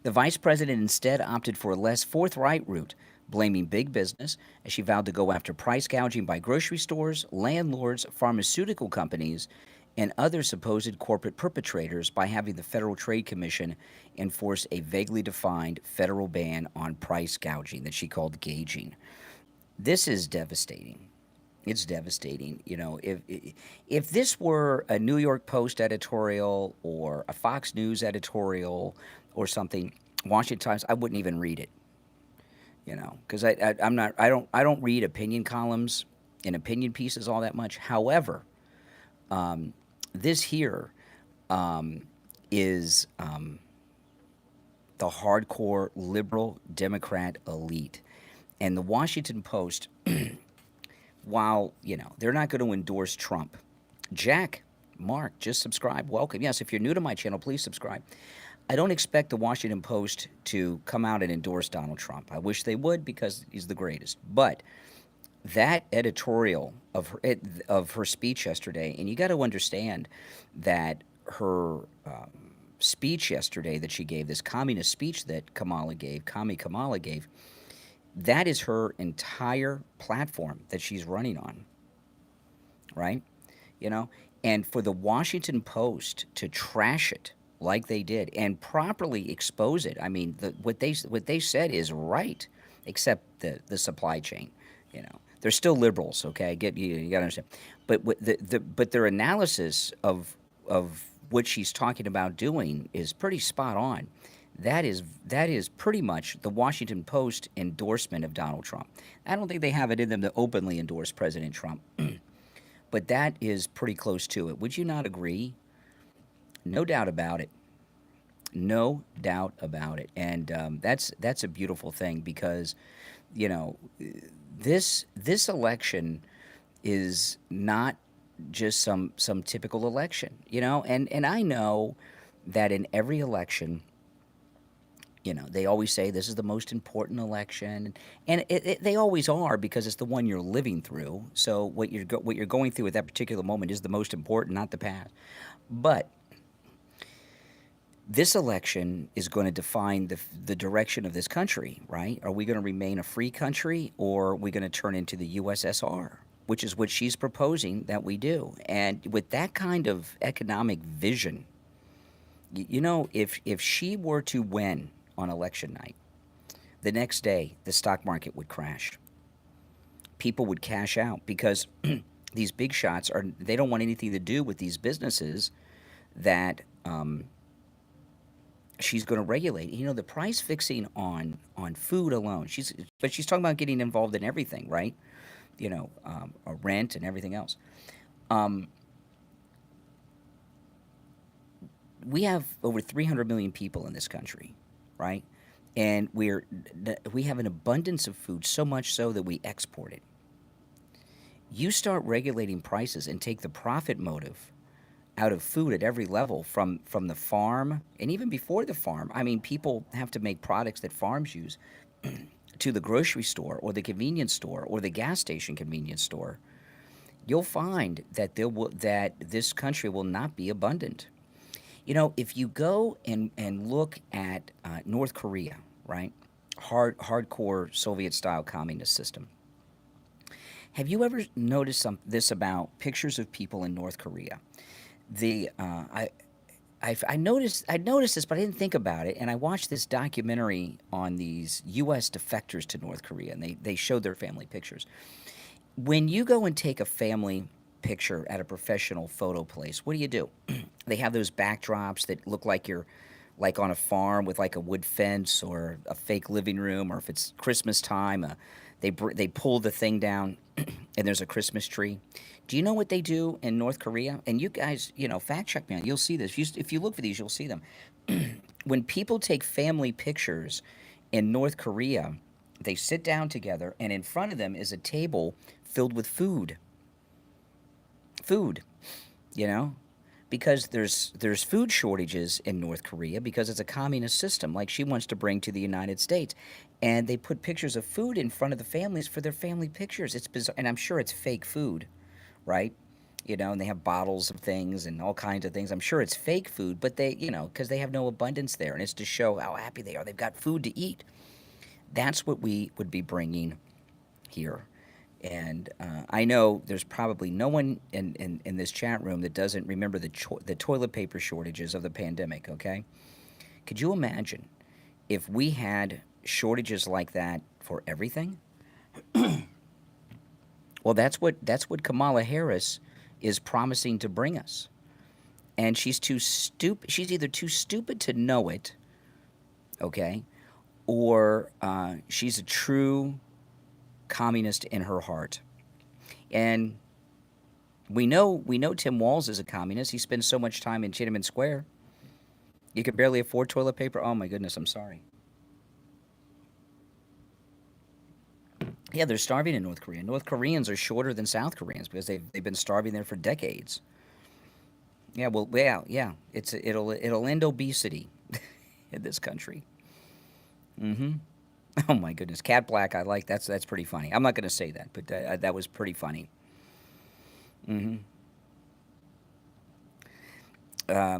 A: The vice president instead opted for a less forthright route, blaming big business, as she vowed to go after price gouging by grocery stores, landlords, pharmaceutical companies, and other supposed corporate perpetrators by having the Federal Trade Commission enforce a vaguely defined federal ban on price gouging that she called gauging. This is devastating. It's devastating. If this were a New York Post editorial or a Fox News editorial or something, Washington Times, I wouldn't even read it. Because I don't read opinion columns and opinion pieces all that much. However, this here is the hardcore liberal Democrat elite, and the Washington Post. While they're not going to endorse Trump, Jack, Mark, just subscribe. Welcome. Yes, if you're new to my channel, please subscribe. I don't expect the Washington Post to come out and endorse Donald Trump. I wish they would because he's the greatest. But that editorial of her speech yesterday, and you got to understand that her speech yesterday that she gave, this communist speech that Kamala gave, Commie Kamala gave, that is her entire platform that she's running on, right? You know, and for the Washington Post to trash it like they did and properly expose it, I mean, what they said is right, except the supply chain. You know, they're still liberals, okay? You got to understand, but but their analysis of what she's talking about doing is pretty spot on. That is pretty much the Washington Post endorsement of Donald Trump. I don't think they have it in them to openly endorse President Trump, but that is pretty close to it. Would you not agree? No doubt about it. No doubt about it. And that's a beautiful thing because, you know, this election is not just some typical election, you know, and I know that in every election, you know, they always say this is the most important election, and they always are because it's the one you're living through. So what you're going through at that particular moment is the most important, not the past. But this election is going to define the direction of this country, right? Are we going to remain a free country, or are we going to turn into the USSR, which is what she's proposing that we do? And with that kind of economic vision, you know, if she were to win on election night, the next day the stock market would crash. People would cash out because these big shots they don't want anything to do with these businesses that she's going to regulate. You know, the price fixing on food alone. She's talking about getting involved in everything, right? You know, rent and everything else. We have over 300 million people in this country, right? And we have an abundance of food, so much so that we export it. You start regulating prices and take the profit motive out of food at every level, from the farm and even before the farm. I mean, people have to make products that farms use to the grocery store or the convenience store or the gas station convenience store. You'll find that that this country will not be abundant. You know, if you go and look at North Korea, right? Hardcore Soviet-style communist system. Have you ever noticed this about pictures of people in North Korea? I noticed this, but I didn't think about it. And I watched this documentary on these U.S. defectors to North Korea, and they showed their family pictures. When you go and take a family picture at a professional photo place, what do? They have those backdrops that look like you're like on a farm with like a wood fence or a fake living room, or if it's Christmas time, they pull the thing down and there's a Christmas tree. Do you know what they do in North Korea? And you guys, you know, fact check me on it. You'll see this. If you look for these, you'll see them. When people take family pictures in North Korea, they sit down together, and in front of them is a table filled with food. Food, you know, because there's food shortages in North Korea because it's a communist system like she wants to bring to the United States. And they put pictures of food in front of the families for their family pictures. It's bizarre, and I'm sure it's fake food, right? You know, and they have bottles of things and all kinds of things. I'm sure it's fake food, but they, you know, because they have no abundance there, and it's to show how happy they are. They've got food to eat. That's what we would be bringing here. And I know there's probably no one in this chat room that doesn't remember the toilet paper shortages of the pandemic, okay? Could you imagine if we had shortages like that for everything? Well, that's what Kamala Harris is promising to bring us. And she's too stupid. She's either too stupid to know it, okay, or she's a true communist in her heart. And we know Tim Walz is a communist. He spends so much time in Tiananmen Square. You can barely afford toilet paper. Oh my goodness, I'm sorry. Yeah, they're starving in North Korea. North Koreans are shorter than South Koreans because they've been starving there for decades. Yeah, well, yeah. It'll end obesity in this country. Mm-hmm. Oh my goodness, Cat Black. I like that's pretty funny. I'm not going to say that, but that was pretty funny. Mm-hmm.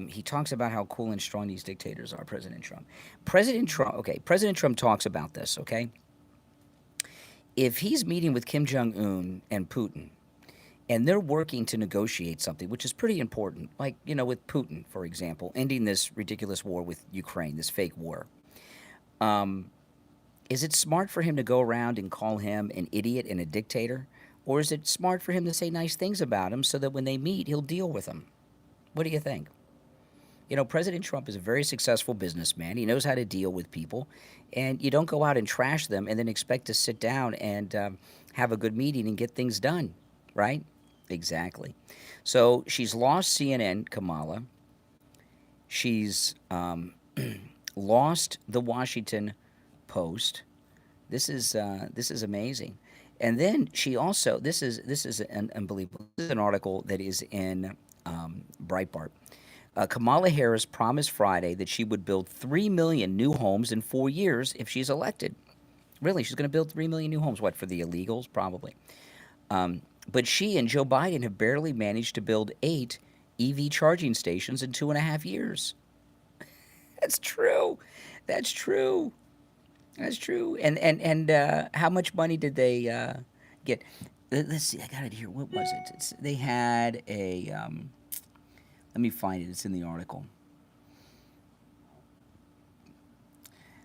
A: he talks about how cool and strong these dictators are, President Trump. President Trump talks about this, okay? If he's meeting with Kim Jong-un and Putin, and they're working to negotiate something, which is pretty important, like, with Putin, for example, ending this ridiculous war with Ukraine, this fake war, is it smart for him to go around and call him an idiot and a dictator? Or is it smart for him to say nice things about him so that when they meet, he'll deal with them? What do you think? President Trump is a very successful businessman. He knows how to deal with people. And you don't go out and trash them and then expect to sit down and have a good meeting and get things done, right? Exactly. So she's lost CNN, Kamala. She's lost the Washington Post. This is amazing. And then she also, this is unbelievable. This is an article that is in Breitbart. Kamala Harris promised Friday that she would build 3 million new homes in 4 years if she's elected. Really, she's going to build 3 million new homes. What, for the illegals? Probably. But she and Joe Biden have barely managed to build 8 EV charging stations in 2.5 years. That's true. That's true. That's true. And how much money did they get? Let's see. I got it here. What was it? They had a. Let me find it. It's in the article.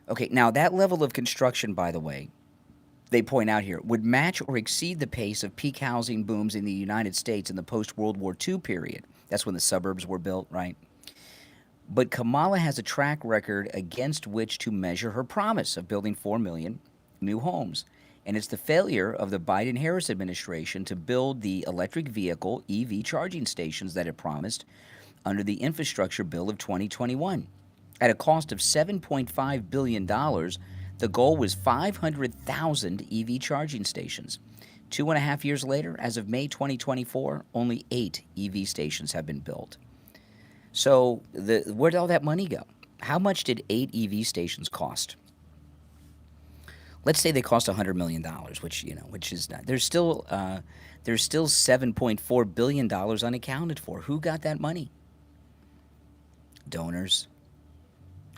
A: Okay. Now that level of construction, by the way, they point out here, would match or exceed the pace of peak housing booms in the United States in the post-World War II period. That's when the suburbs were built, right? But Kamala has a track record against which to measure her promise of building 4 million new homes. And it's the failure of the Biden-Harris administration to build the electric vehicle EV charging stations that it promised under the infrastructure bill of 2021. At a cost of $7.5 billion, the goal was 500,000 EV charging stations. 2.5 years later, as of May 2024, only 8 EV stations have been built. So where'd all that money go? How much did 8 EV stations cost? Let's say they cost $100 million, which is not. There's still $7.4 billion unaccounted for. Who got that money? Donors,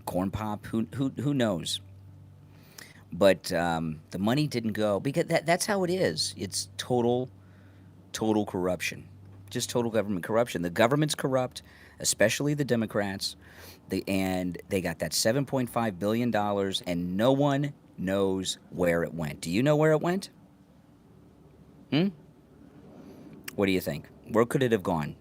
A: Corn Pop, who knows? But the money didn't go because that's how it is. It's total corruption, just total government corruption. The government's corrupt, especially the Democrats, and they got that $7.5 billion, and no one knows where it went. Do you know where it went? What do you think? Where could it have gone?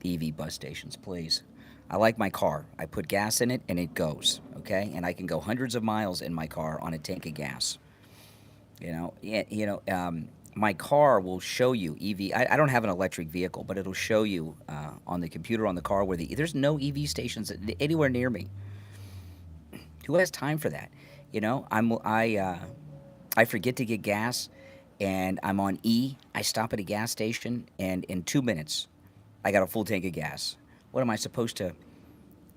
A: EV bus stations, please. I like my car. I put gas in it and it goes, okay? And I can go hundreds of miles in my car on a tank of gas. My car will show you EV. I don't have an electric vehicle, but it'll show you on the computer on the car where there's no EV stations anywhere near me. Who has time for that? I forget to get gas, and I'm on E. I stop at a gas station, and in 2 minutes, I got a full tank of gas. What am I supposed to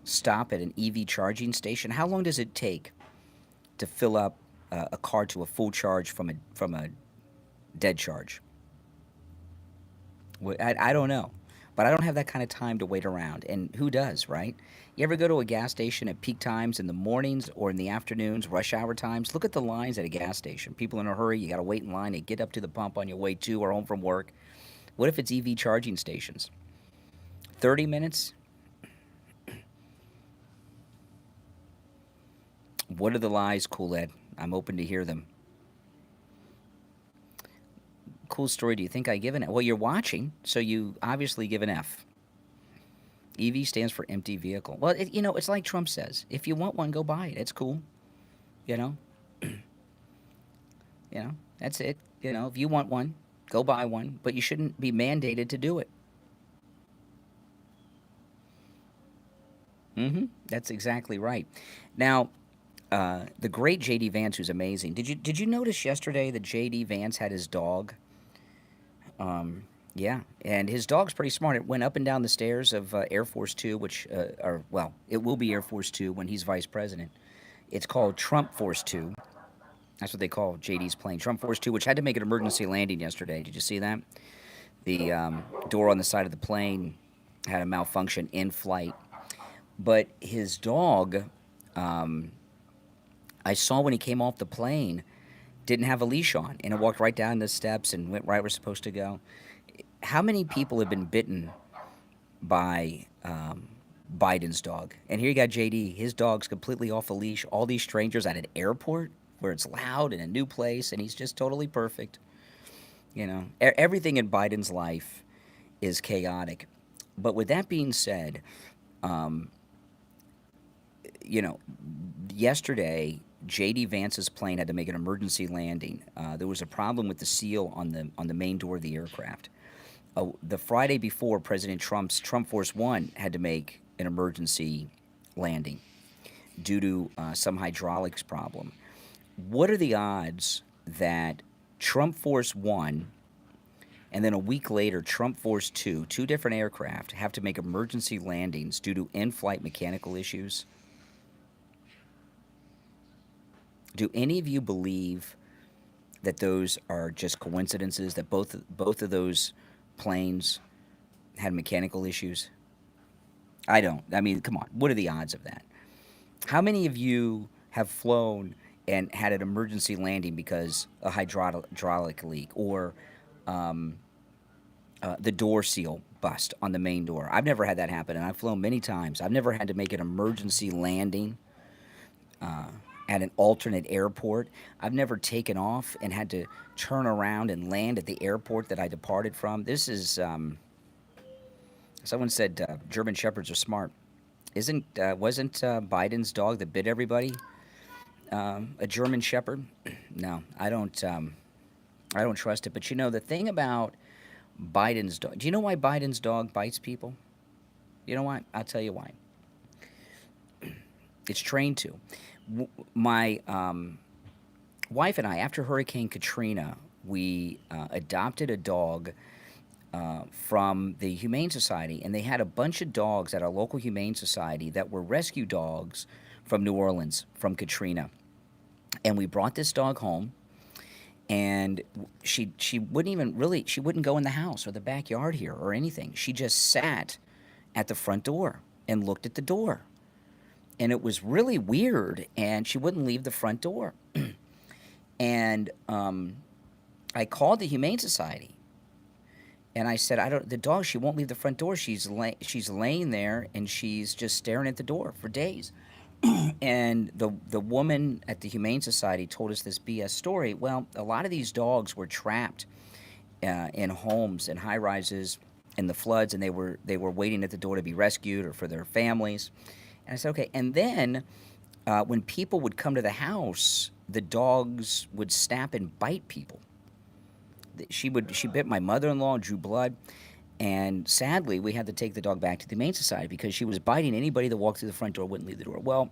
A: stop at an EV charging station? How long does it take to fill up a car to a full charge from a dead charge? I don't know, but I don't have that kind of time to wait around. And who does, right? You ever go to a gas station at peak times in the mornings or in the afternoons, rush hour times? Look at the lines at a gas station. People in a hurry, you got to wait in line to get up to the pump on your way to or home from work. What if it's EV charging stations? 30 minutes? What are the lies, Cooled? I'm open to hear them. Cool story. Do you think I give an F? Well, you're watching, so you obviously give an F. EV stands for empty vehicle. Well, it's like Trump says. If you want one, go buy it. It's cool. That's it. If you want one, go buy one. But you shouldn't be mandated to do it. That's exactly right. Now, the great J.D. Vance, who's amazing. Did you notice yesterday that J.D. Vance had his dog? Yeah, and his dog's pretty smart. It went up and down the stairs of Air Force Two, which it will be Air Force Two when he's vice president. It's called Trump Force Two. That's what they call J.D.'s plane, Trump Force Two, which had to make an emergency landing yesterday. Did you see that? The door on the side of the plane had a malfunction in flight. But his dog, I saw when he came off the plane, didn't have a leash on, and it walked right down the steps and went right where it's supposed to go. How many people have been bitten by Biden's dog? And here you got JD, his dog's completely off a leash. All these strangers at an airport where it's loud in a new place, and he's just totally perfect. You know, everything in Biden's life is chaotic. But with that being said, you know, yesterday, J.D. Vance's plane had to make an emergency landing. There was a problem with the seal on the main door of the aircraft. The Friday before, President Trump's Trump Force One had to make an emergency landing due to some hydraulics problem. What are the odds that Trump Force One and then a week later Trump Force Two, two different aircraft, have to make emergency landings due to in-flight mechanical issues? Do any of you believe that those are just coincidences, that both of those planes had mechanical issues? I don't. I mean, come on. What are the odds of that? How many of you have flown and had an emergency landing because a hydraulic leak or the door seal bust on the main door? I've never had that happen, and I've flown many times. I've never had to make an emergency landing at an alternate airport. I've never taken off and had to turn around and land at the airport that I departed from. This is, someone said German Shepherds are smart. Wasn't Biden's dog that bit everybody a German Shepherd? No, I don't trust it. But you know, the thing about Biden's dog, do you know why Biden's dog bites people? You know why? I'll tell you why. It's trained to. My wife and I, after Hurricane Katrina, we adopted a dog from the Humane Society, and they had a bunch of dogs at our local Humane Society that were rescue dogs from New Orleans, from Katrina. And we brought this dog home, and she wouldn't even really, she wouldn't go in the house or the backyard here or anything. She just sat at the front door and looked at the door. And it was really weird, and she wouldn't leave the front door. And I called the Humane Society, and I said, the dog, she won't leave the front door. She's laying there, and she's just staring at the door for days. And the woman at the Humane Society told us this BS story. Well, a lot of these dogs were trapped in homes and high-rises in the floods, and they were waiting at the door to be rescued or for their families. And I said, okay. And then when people would come to the house, the dogs would snap and bite people. She bit my mother-in-law, drew blood. And sadly, we had to take the dog back to the Humane Society because she was biting anybody that walked through the front door, wouldn't leave the door. Well,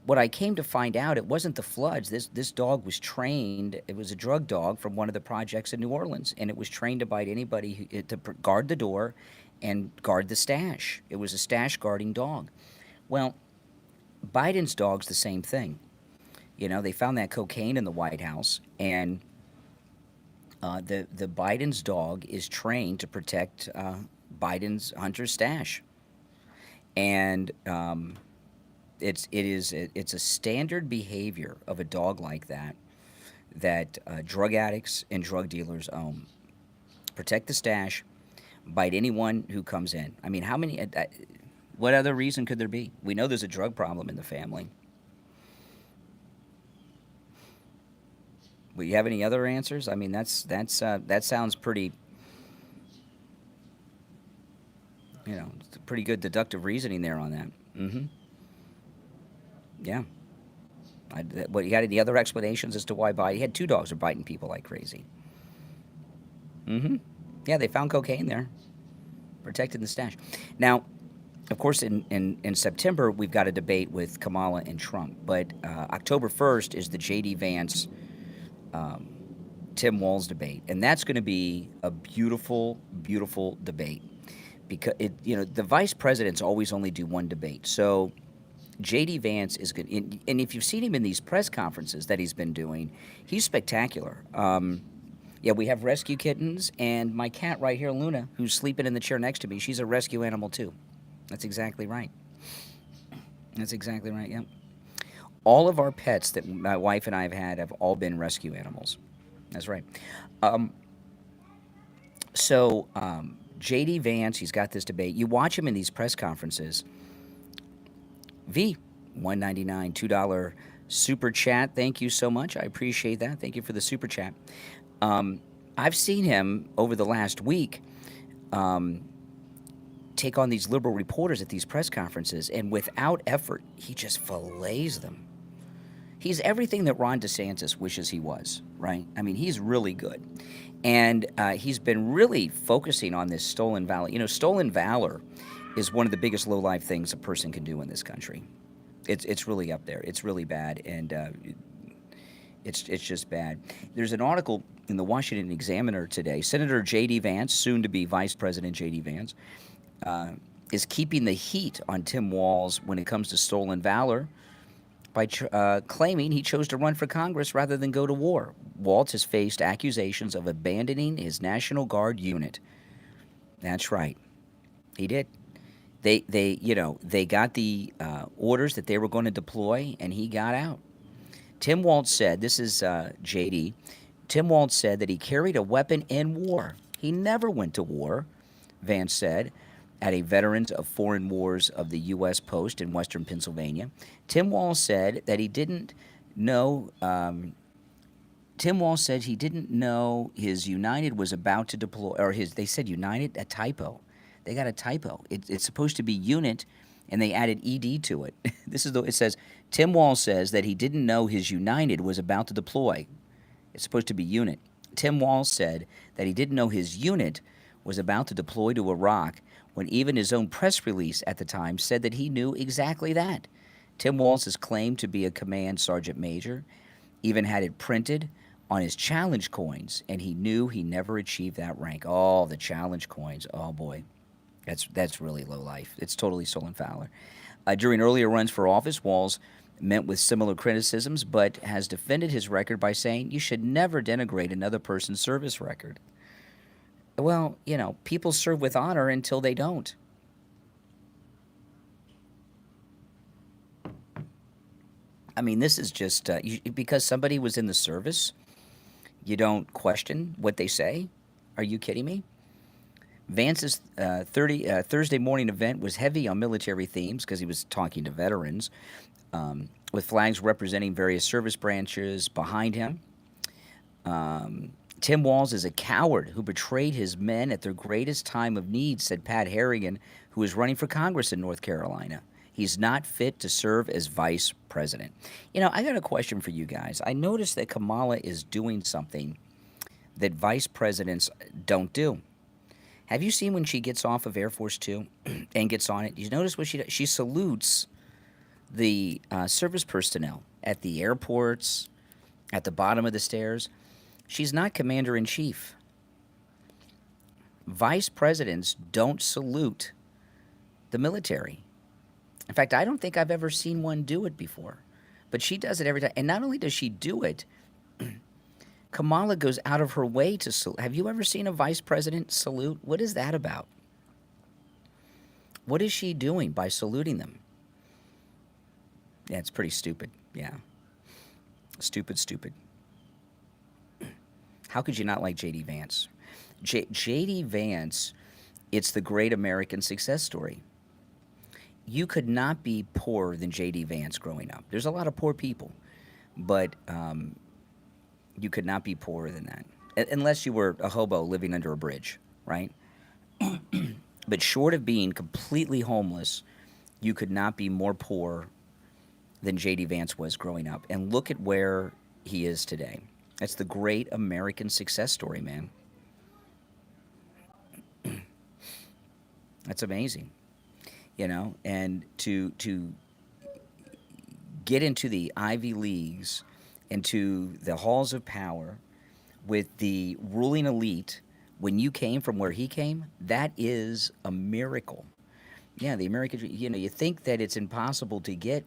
A: what I came to find out, it wasn't the floods. This dog was trained. It was a drug dog from one of the projects in New Orleans, and it was trained to bite anybody to guard the door and guard the stash. It was a stash guarding dog. Well, Biden's dog's the same thing. You know, they found that cocaine in the White House, and the Biden's dog is trained to protect Biden's Hunter's stash, and it's a standard behavior of a dog like that drug addicts and drug dealers own. Protect the stash, bite anyone who comes in. I mean, how many? What other reason could there be? We know there's a drug problem in the family. But you have any other answers? I mean, that sounds pretty, you know, it's pretty good deductive reasoning there on that. Mm-hmm. Yeah. You got any other explanations as to why he had two dogs are biting people like crazy? Mm-hmm. Yeah, they found cocaine there, protected the stash. Now, of course, in September, we've got a debate with Kamala and Trump. But October 1st is the J.D. Vance Tim Walz debate, and that's going to be a beautiful, beautiful debate because the vice presidents always only do one debate. So J.D. Vance is good, and if you've seen him in these press conferences that he's been doing, he's spectacular. Yeah, we have rescue kittens, and my cat right here, Luna, who's sleeping in the chair next to me, she's a rescue animal too. That's exactly right. That's exactly right, yep. All of our pets that my wife and I have all been rescue animals. That's right. J.D. Vance, he's got this debate. You watch him in these press conferences. V, $1.99, $2 super chat. Thank you so much. I appreciate that. Thank you for the super chat. I've seen him over the last week take on these liberal reporters at these press conferences, and without effort, he just fillets them. He's everything that Ron DeSantis wishes he was, right? I mean, he's really good. And he's been really focusing on this stolen valor. You know, stolen valor is one of the biggest low-life things a person can do in this country. It's really up there. It's really bad, and it's just bad. There's an article in the Washington Examiner today. Senator J.D. Vance, soon to be Vice President J.D. Vance, is keeping the heat on Tim Walz when it comes to stolen valor by claiming he chose to run for Congress rather than go to war. Walz has faced accusations of abandoning his National Guard unit. That's right. He did. They got the orders that they were going to deploy, and he got out. Tim Walz said, this is JD, Tim Walz said that he carried a weapon in war. He never went to war, Vance said, at a Veterans of Foreign Wars of the U.S. post in western Pennsylvania. Tim Walz said that he didn't know. Tim Walz said he didn't know his United was about to deploy, or they said United, a typo. They got a typo. It's supposed to be unit, and they added ED to it. It says, Tim Walz says that he didn't know his United was about to deploy. It's supposed to be unit. Tim Walz said that he didn't know his unit was about to deploy to Iraq, when even his own press release at the time said that he knew exactly that. Tim Walz is claimed to be a command sergeant major, even had it printed on his challenge coins, and he knew he never achieved that rank. Oh, the challenge coins. Oh, boy. That's really low life. It's totally stolen valor. During earlier runs for office, Walz met with similar criticisms, but has defended his record by saying you should never denigrate another person's service record. Well, people serve with honor until they don't. I mean, this is just because somebody was in the service, you don't question what they say? Are you kidding me? Vance's Thursday morning event was heavy on military themes because he was talking to veterans, with flags representing various service branches behind him. Tim Walz is a coward who betrayed his men at their greatest time of need, said Pat Harrigan, who is running for Congress in North Carolina. He's not fit to serve as vice president. I got a question for you guys. I noticed that Kamala is doing something that vice presidents don't do. Have you seen when she gets off of Air Force Two and gets on it? You notice what she does? She salutes the service personnel at the airports, at the bottom of the stairs. She's not commander-in-chief. Vice presidents don't salute the military. In fact, I don't think I've ever seen one do it before. But she does it every time. And not only does she do it, Kamala goes out of her way to salute. Have you ever seen a vice president salute? What is that about? What is she doing by saluting them? Yeah, it's pretty stupid. Yeah. Stupid. How could you not like J.D. Vance? J.D. Vance, it's the great American success story. You could not be poorer than J.D. Vance growing up. There's a lot of poor people, but you could not be poorer than that, unless you were a hobo living under a bridge, right? But short of being completely homeless, you could not be more poor than J.D. Vance was growing up. And look at where he is today. That's the great American success story, man. That's amazing. And to get into the Ivy Leagues, into the halls of power with the ruling elite when you came from where he came, that is a miracle. Yeah, the American, you think that it's impossible to get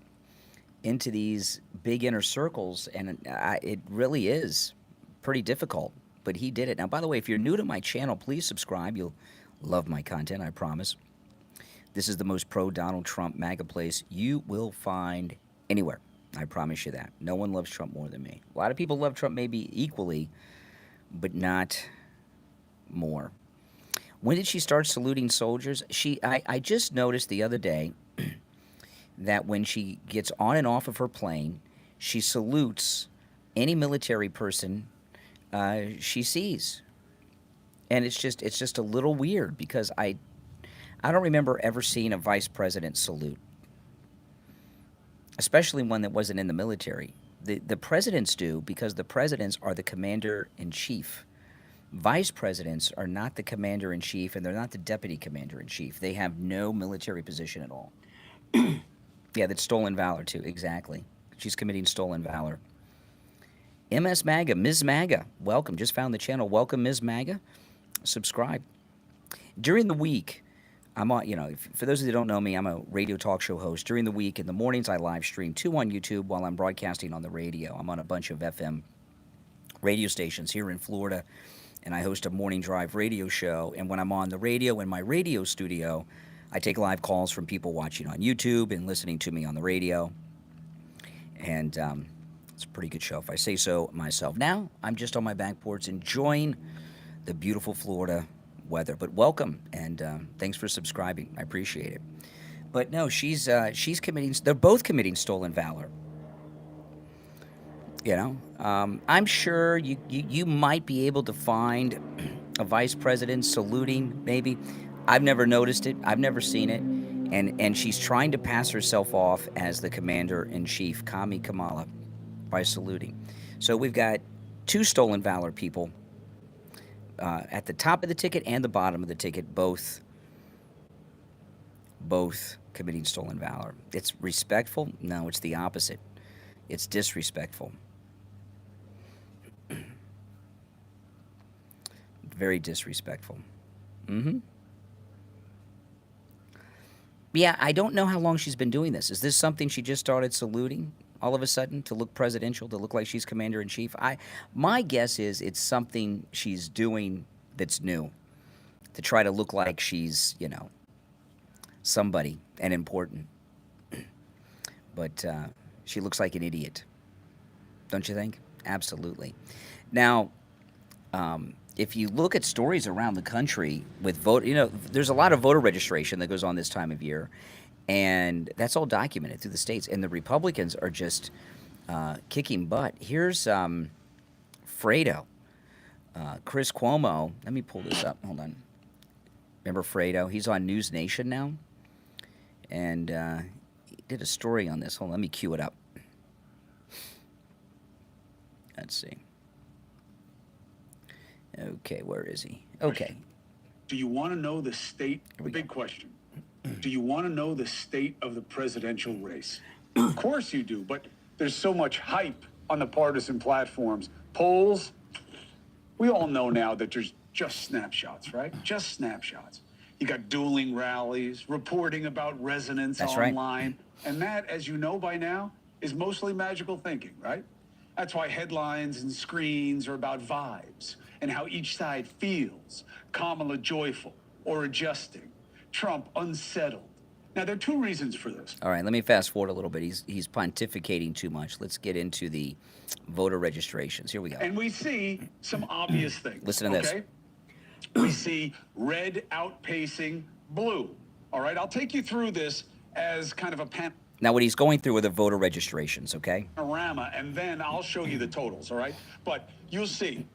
A: into these big inner circles, and it really is pretty difficult. but he did it. Now, by the way, if you're new to my channel, please subscribe. You'll love my content, I promise. This is the most pro-Donald Trump MAGA place you will find anywhere. I promise you that. No one loves Trump more than me. A lot of people love Trump maybe equally, but not more. When did she start saluting soldiers? I just noticed the other day that when she gets on and off of her plane, she salutes any military person she sees. And it's just a little weird because I don't remember ever seeing a vice president salute, especially one that wasn't in the military. The presidents do because the presidents are the commander-in-chief. Vice presidents are not the commander-in-chief, and they're not the deputy commander-in-chief. They have no military position at all. Yeah, that's stolen valor, too. Exactly. She's committing stolen valor. MS MAGA, Ms. MAGA, welcome. Just found the channel. Welcome, Ms. MAGA. Subscribe. During the week, I'm on, for those of you that don't know me, I'm a radio talk show host. During the week, in the mornings, I live stream 2 on YouTube while I'm broadcasting on the radio. I'm on a bunch of FM radio stations here in Florida, and I host a morning drive radio show. And when I'm on the radio in my radio studio, I take live calls from people watching on YouTube and listening to me on the radio. And it's a pretty good show, if I say so myself. Now, I'm just on my back porch enjoying the beautiful Florida weather. But welcome, and thanks for subscribing. I appreciate it. But no, she's committing. They're both committing stolen valor. I'm sure you might be able to find a vice president saluting, maybe. I've never noticed it. I've never seen it. And she's trying to pass herself off as the commander-in-chief, Commie Kamala, by saluting. So we've got 2 stolen valor people at the top of the ticket and the bottom of the ticket, both committing stolen valor. It's respectful? No, it's the opposite. It's disrespectful. Very disrespectful. Yeah, I don't know how long she's been doing this. Is this something she just started saluting all of a sudden to look presidential, to look like she's commander-in-chief? My guess is it's something she's doing that's new, to try to look like she's, somebody and important. But she looks like an idiot. Don't you think? Absolutely. Now, if you look at stories around the country with vote, there's a lot of voter registration that goes on this time of year, and that's all documented through the states. And the Republicans are just kicking butt. Here's Fredo, Chris Cuomo. Let me pull this up. Hold on. Remember Fredo? He's on News Nation now, and he did a story on this. Hold on, let me cue it up. Let's see. Okay, where is he? Okay.
I: Do you want to know the state? The big question. Do you want to know the state of the presidential race? Of course you do, but there's so much hype on the partisan platforms. Polls, we all know now that there's just snapshots, right? Just snapshots. You got dueling rallies, reporting about resonance online. Right. And that, as you know by now, is mostly magical thinking, right? That's why headlines and screens are about vibes and how each side feels. Kamala joyful or adjusting. Trump unsettled. Now, there are 2 reasons for this. All
A: right, let me fast forward a little bit. He's pontificating too much. Let's get into the voter registrations. Here we go.
I: And we see some obvious things.
A: Listen to this.
I: We see red outpacing blue. All right, I'll take you through this as kind of a
A: Now, what he's going through are the voter registrations, okay?
I: Panorama, and then I'll show you the totals, all right? But you'll see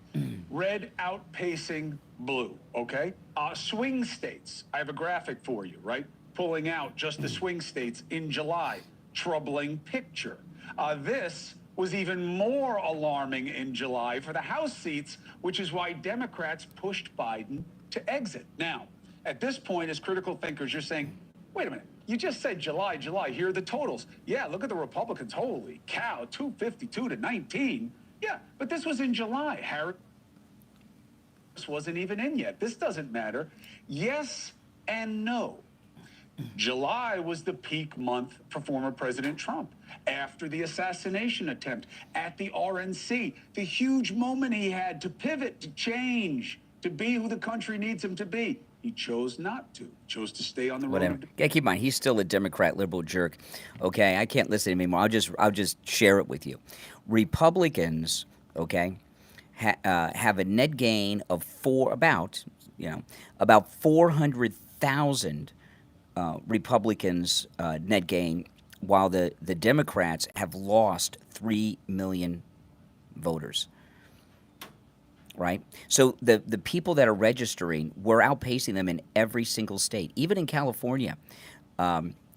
I: red outpacing blue, okay? Swing states, I have a graphic for you, right? Pulling out just the swing states in July. Troubling picture. This was even more alarming in July for the House seats, which is why Democrats pushed Biden to exit. Now, at this point, as critical thinkers, you're saying, wait a minute, you just said July. Here are the totals. Yeah, look at the Republicans. Holy cow, 252 to 19. Yeah, but this was in July. Harris wasn't even in yet. This doesn't matter. Yes and no. July was the peak month for former President Trump after the assassination attempt at the RNC, the huge moment he had to pivot, to change, to be who the country needs him to be. He chose not to. Chose to stay on the road.
A: Whatever. Yeah, keep in mind, he's still a Democrat liberal jerk. Okay, I can't listen to him anymore. I'll just share it with you. Republicans, okay, have a net gain of about 400,000 Republicans net gain, while the Democrats have lost 3 million voters. Right? So the people that are registering, we're outpacing them in every single state. Even in California,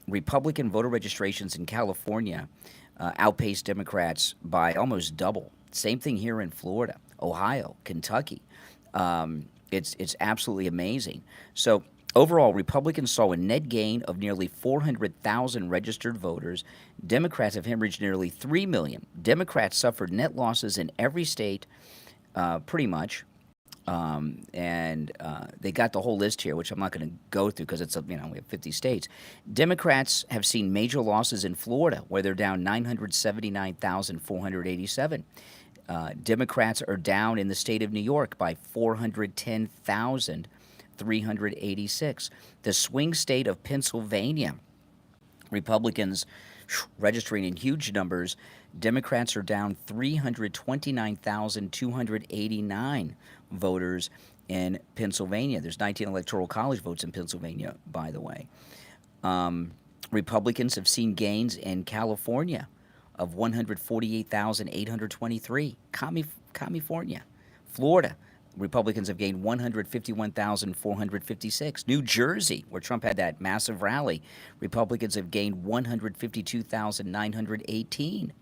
A: Republican voter registrations in California outpace Democrats by almost double. Same thing here in Florida, Ohio, Kentucky. It's absolutely amazing. So overall, Republicans saw a net gain of nearly 400,000 registered voters. Democrats have hemorrhaged nearly 3 million. Democrats suffered net losses in every state, pretty much. And they got the whole list here, which I'm not going to go through because it's, we have 50 states. Democrats have seen major losses in Florida, where they're down 979,487. Democrats are down in the state of New York by 410,386. The swing state of Pennsylvania, Republicans registering in huge numbers. Democrats are down 329,289 voters in Pennsylvania. There's 19 electoral college votes in Pennsylvania, by the way. Republicans have seen gains in California of 148,823. California. Florida, Republicans have gained 151,456. New Jersey, where Trump had that massive rally, Republicans have gained 152,918.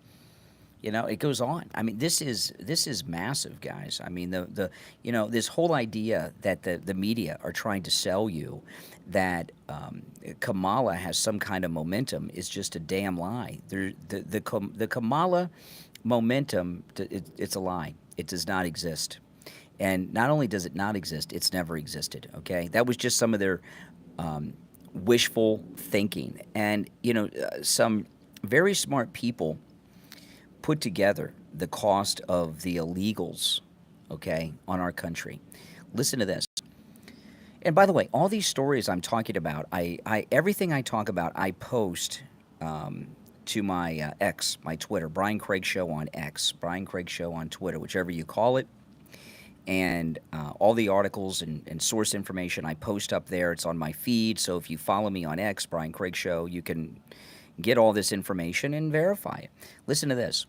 A: It goes on. I mean, this is massive, guys. I mean, this whole idea that the media are trying to sell you that Kamala has some kind of momentum is just a damn lie. The Kamala momentum, it's a lie. It does not exist. And not only does it not exist, it's never existed, okay? That was just some of their wishful thinking. And, some very smart people put together the cost of the illegals, okay, on our country. Listen to this. And by the way, all these stories I'm talking about, everything I talk about, I post to my X, my Twitter, Brian Craig Show on X, Brian Craig Show on Twitter, whichever you call it. And all the articles and source information I post up there. It's on my feed. So if you follow me on X, Brian Craig Show, you can get all this information and verify it. Listen to this.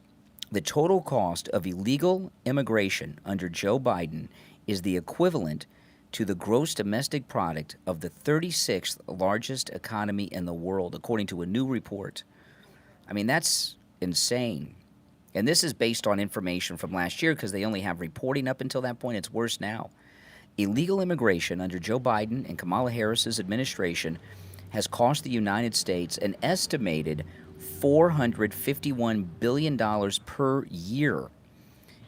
A: The total cost of illegal immigration under Joe Biden is the equivalent to the gross domestic product of the 36th largest economy in the world, according to a new report. I mean, that's insane. And this is based on information from last year because they only have reporting up until that point. It's worse now. Illegal immigration under Joe Biden and Kamala Harris's administration has cost the United States an estimated $451 billion per year.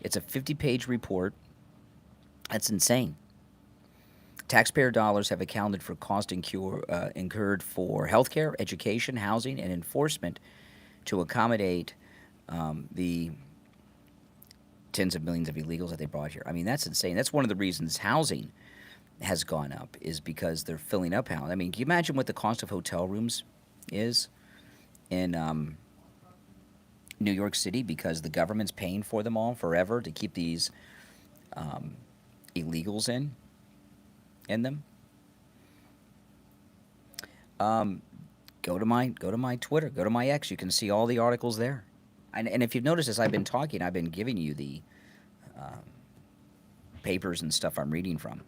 A: It's a 50-page report. That's insane. Taxpayer dollars have accounted for costs incurred for healthcare, education, housing, and enforcement to accommodate the tens of millions of illegals that they brought here. I mean, that's insane. That's one of the reasons housing has gone up, is because they're filling up housing. I mean, can you imagine what the cost of hotel rooms is in New York City, because the government's paying for them all forever to keep these illegals in them? Go to my Twitter, go to my X. You can see all the articles there. And if you've noticed, as I've been talking, I've been giving you the papers and stuff I'm reading from.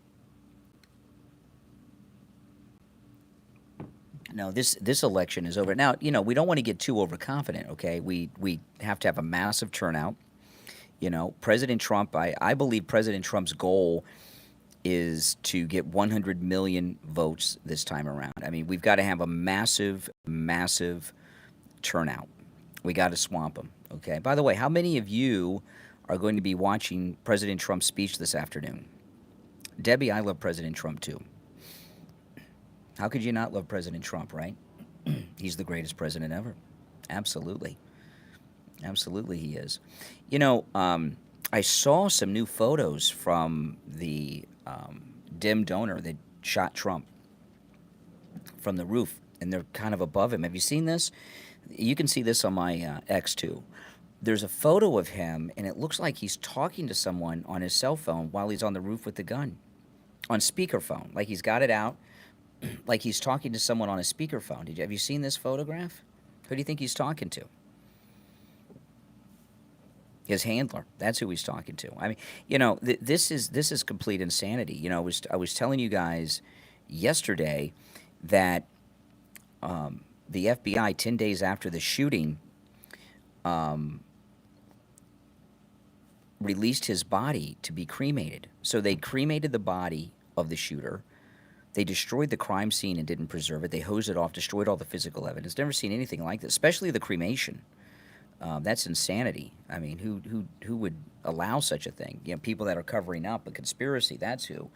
A: No, this election is over. Now, we don't want to get too overconfident, okay? We have to have a massive turnout. President Trump, I believe President Trump's goal is to get 100 million votes this time around. I mean, we've got to have a massive, massive turnout. We got to swamp them, okay? By the way, how many of you are going to be watching President Trump's speech this afternoon? Debbie, I love President Trump too. How could you not love President Trump, right? He's the greatest president ever. Absolutely. Absolutely he is. You know, I saw some new photos from the dim donor that shot Trump from the roof, and they're kind of above him. Have you seen this? You can see this on my X too. There's a photo of him, and it looks like he's talking to someone on his cell phone while he's on the roof with the gun, on speakerphone, like he's got it out, like he's talking to someone on a speakerphone. Have you seen this photograph? Who do you think he's talking to? His handler. That's who he's talking to. I mean, you know, this is complete insanity. You know, I was telling you guys yesterday that the FBI, 10 days after the shooting, released his body to be cremated. So they cremated the body of the shooter. They destroyed the crime scene and didn't preserve it. They hosed it off, destroyed all the physical evidence. Never seen anything like this, especially the cremation. That's insanity. I mean, who would allow such a thing? You know, people that are covering up a conspiracy. That's who.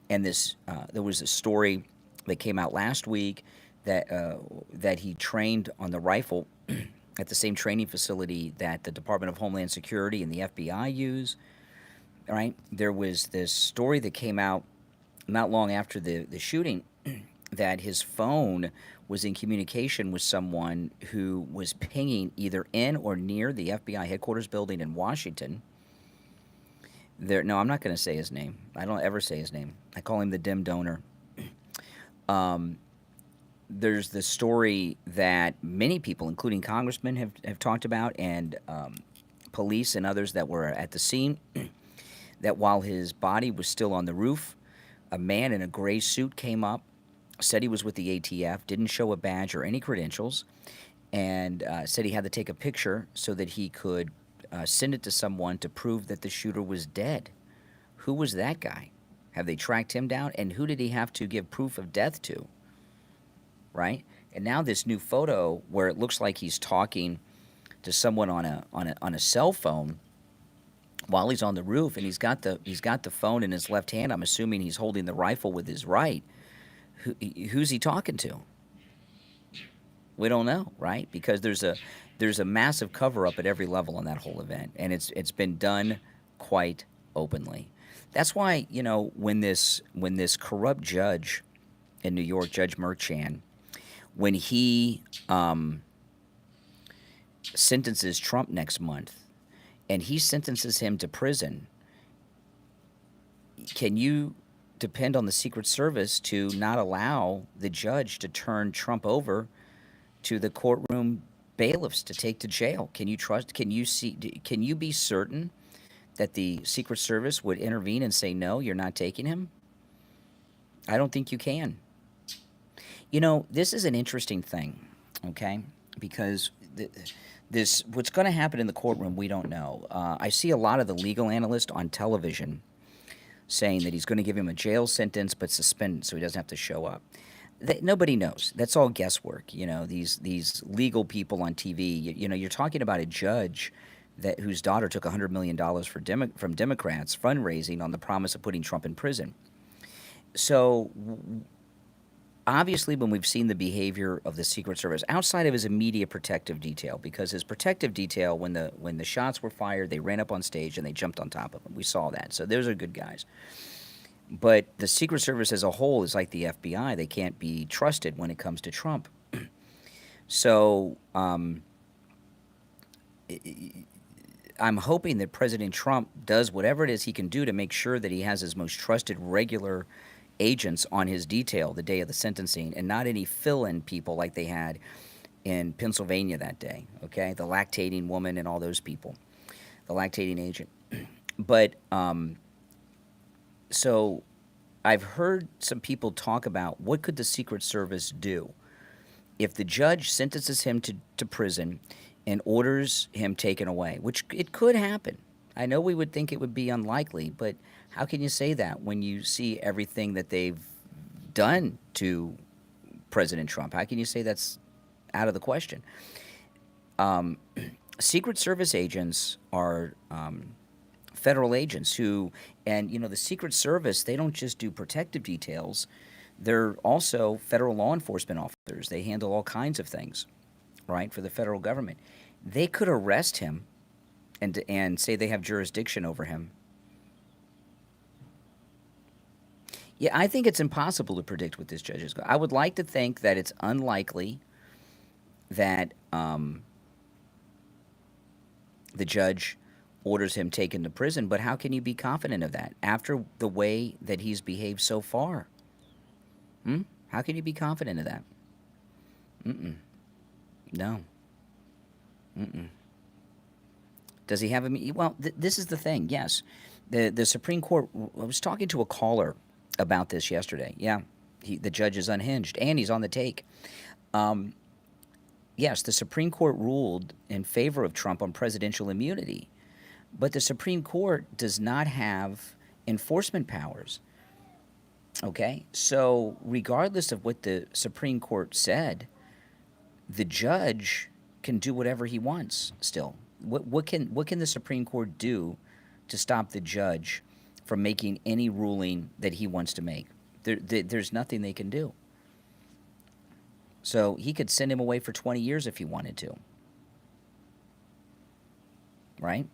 A: And this, there was a story that came out last week that he trained on the rifle at the same training facility that the Department of Homeland Security and the FBI use. Right? There was this story that came out not long after the shooting that his phone was in communication with someone who was pinging either in or near the FBI headquarters building in Washington. No, I'm not going to say his name. I don't ever say his name. I call him the dim donor. There's the story that many people, including congressmen, have talked about, and police and others that were at the scene, that while his body was still on the roof, a man in a gray suit came up, said he was with the ATF, didn't show a badge or any credentials, and said he had to take a picture so that he could send it to someone to prove that the shooter was dead. Who was that guy? Have they tracked him down? And who did he have to give proof of death to? Right? And now this new photo where it looks like he's talking to someone on a cell phone while he's on the roof, and he's got the phone in his left hand. I'm assuming he's holding the rifle with his right. Who's he talking to? We don't know, right? Because there's a massive cover-up at every level on that whole event, and it's been done quite openly. That's why, you know, when this corrupt judge in New York, Judge Merchan, when he sentences Trump next month, and he sentences him to prison, can you depend on the Secret Service to not allow the judge to turn Trump over to the courtroom bailiffs to take to jail? Can you be certain that the Secret Service would intervene and say, no, you're not taking him? I don't think you can. You know, this is an interesting thing, okay? Because what's going to happen in the courtroom, we don't know. I see a lot of the legal analysts on television saying that he's going to give him a jail sentence but suspend so he doesn't have to show up. Nobody knows. That's all guesswork. You know, these legal people on TV. You know, you're talking about a judge whose daughter took $100 million from Democrats fundraising on the promise of putting Trump in prison. So obviously, when we've seen the behavior of the Secret Service outside of his immediate protective detail, because his protective detail, when the shots were fired, they ran up on stage and they jumped on top of him. We saw that. So those are good guys. But the Secret Service as a whole is like the FBI. They can't be trusted when it comes to Trump. So I'm hoping that President Trump does whatever it is he can do to make sure that he has his most trusted regular agents on his detail the day of the sentencing, and not any fill-in people like they had in Pennsylvania that day, okay? The lactating woman and all those people, the lactating agent. But so I've heard some people talk about what could the Secret Service do if the judge sentences him to prison and orders him taken away, which it could happen. I know we would think it would be unlikely, but how can you say that when you see everything that they've done to President Trump? How can you say that's out of the question? Secret Service agents are federal agents who, and you know, the Secret Service, they don't just do protective details. They're also federal law enforcement officers. They handle all kinds of things, right, for the federal government. They could arrest him and say they have jurisdiction over him. Yeah, I think it's impossible to predict what this judge is going to. I would like to think that it's unlikely that the judge orders him taken to prison, but how can you be confident of that after the way that he's behaved so far? How can you be confident of that? No. Does he have a... Well, this is the thing, yes. The Supreme Court... I was talking to a caller about this yesterday. Yeah, the judge is unhinged, and he's on the take. Yes, the Supreme Court ruled in favor of Trump on presidential immunity, but the Supreme Court does not have enforcement powers. Okay, so regardless of what the Supreme Court said, the judge can do whatever he wants still. What can the Supreme Court do to stop the judge from making any ruling that he wants to make? There's nothing they can do. So he could send him away for 20 years if he wanted to. Right?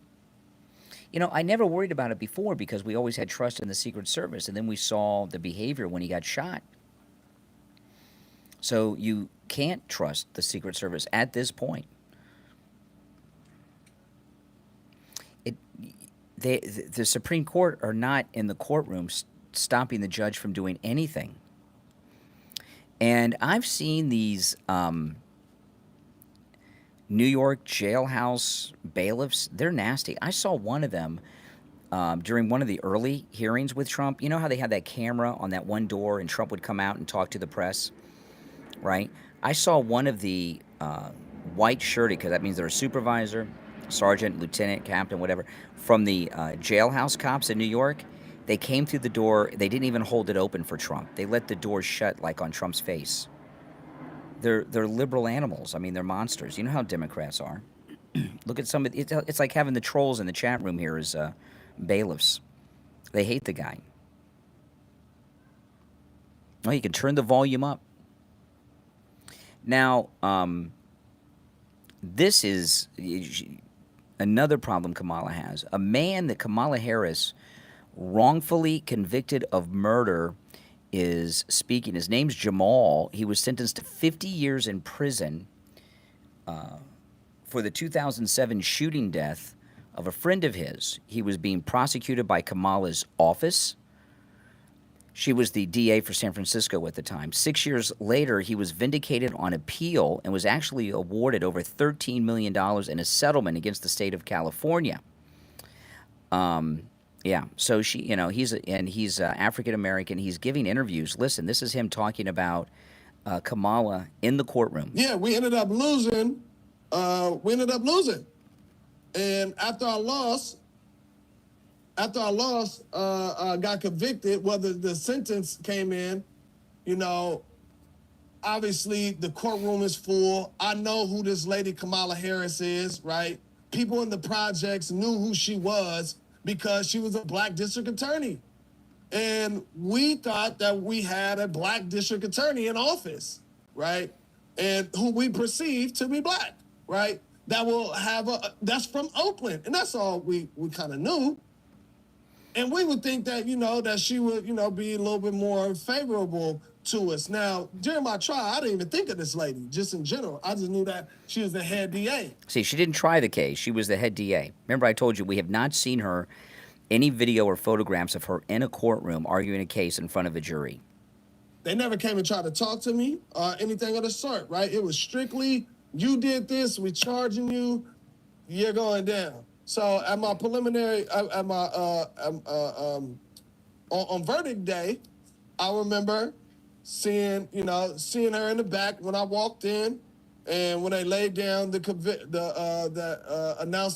A: You know, I never worried about it before because we always had trust in the Secret Service, and then we saw the behavior when he got shot. So you can't trust the Secret Service at this point. The Supreme Court are not in the courtroom stopping the judge from doing anything. And I've seen these New York jailhouse bailiffs. They're nasty. I saw one of them during one of the early hearings with Trump. You know how they had that camera on that one door and Trump would come out and talk to the press, right? I saw one of the white shirted, because that means they're a supervisor, sergeant, lieutenant, captain, whatever, from the jailhouse cops in New York. They came through the door. They didn't even hold it open for Trump. They let the door shut like on Trump's face. They're liberal animals. I mean, they're monsters. You know how Democrats are. Look at some of it's like having the trolls in the chat room here as bailiffs. They hate the guy. Well, you can turn the volume up. Now, this is another problem Kamala has. A man that Kamala Harris wrongfully convicted of murder is speaking. His name's Jamal. He was sentenced to 50 years in prison for the 2007 shooting death of a friend of his. He was being prosecuted by Kamala's office. She was the DA for San Francisco at the time. 6 years later, he was vindicated on appeal and was actually awarded over $13 million in a settlement against the state of California. Yeah, so she, you know, he's African American. He's giving interviews. Listen, this is him talking about Kamala in the courtroom.
J: Yeah, we ended up losing. And after I lost, got convicted, whether the sentence came in, you know, obviously the courtroom is full. I know who this lady Kamala Harris is, right? People in the projects knew who she was because she was a black district attorney. And we thought that we had a black district attorney in office, right? And who we perceived to be black, right? That will have that's from Oakland. And that's all we kind of knew. And we would think that, you know, that she would, you know, be a little bit more favorable to us. Now, during my trial, I didn't even think of this lady, just in general. I just knew that she was the head DA.
A: See, she didn't try the case. She was the head DA. Remember, I told you we have not seen her, any video or photographs of her in a courtroom arguing a case in front of a jury.
J: They never came and tried to talk to me or anything of the sort, right? It was strictly, you did this, we charging you, you're going down. So at my preliminary, on verdict day, I remember seeing her in the back when I walked in, and when they laid down announced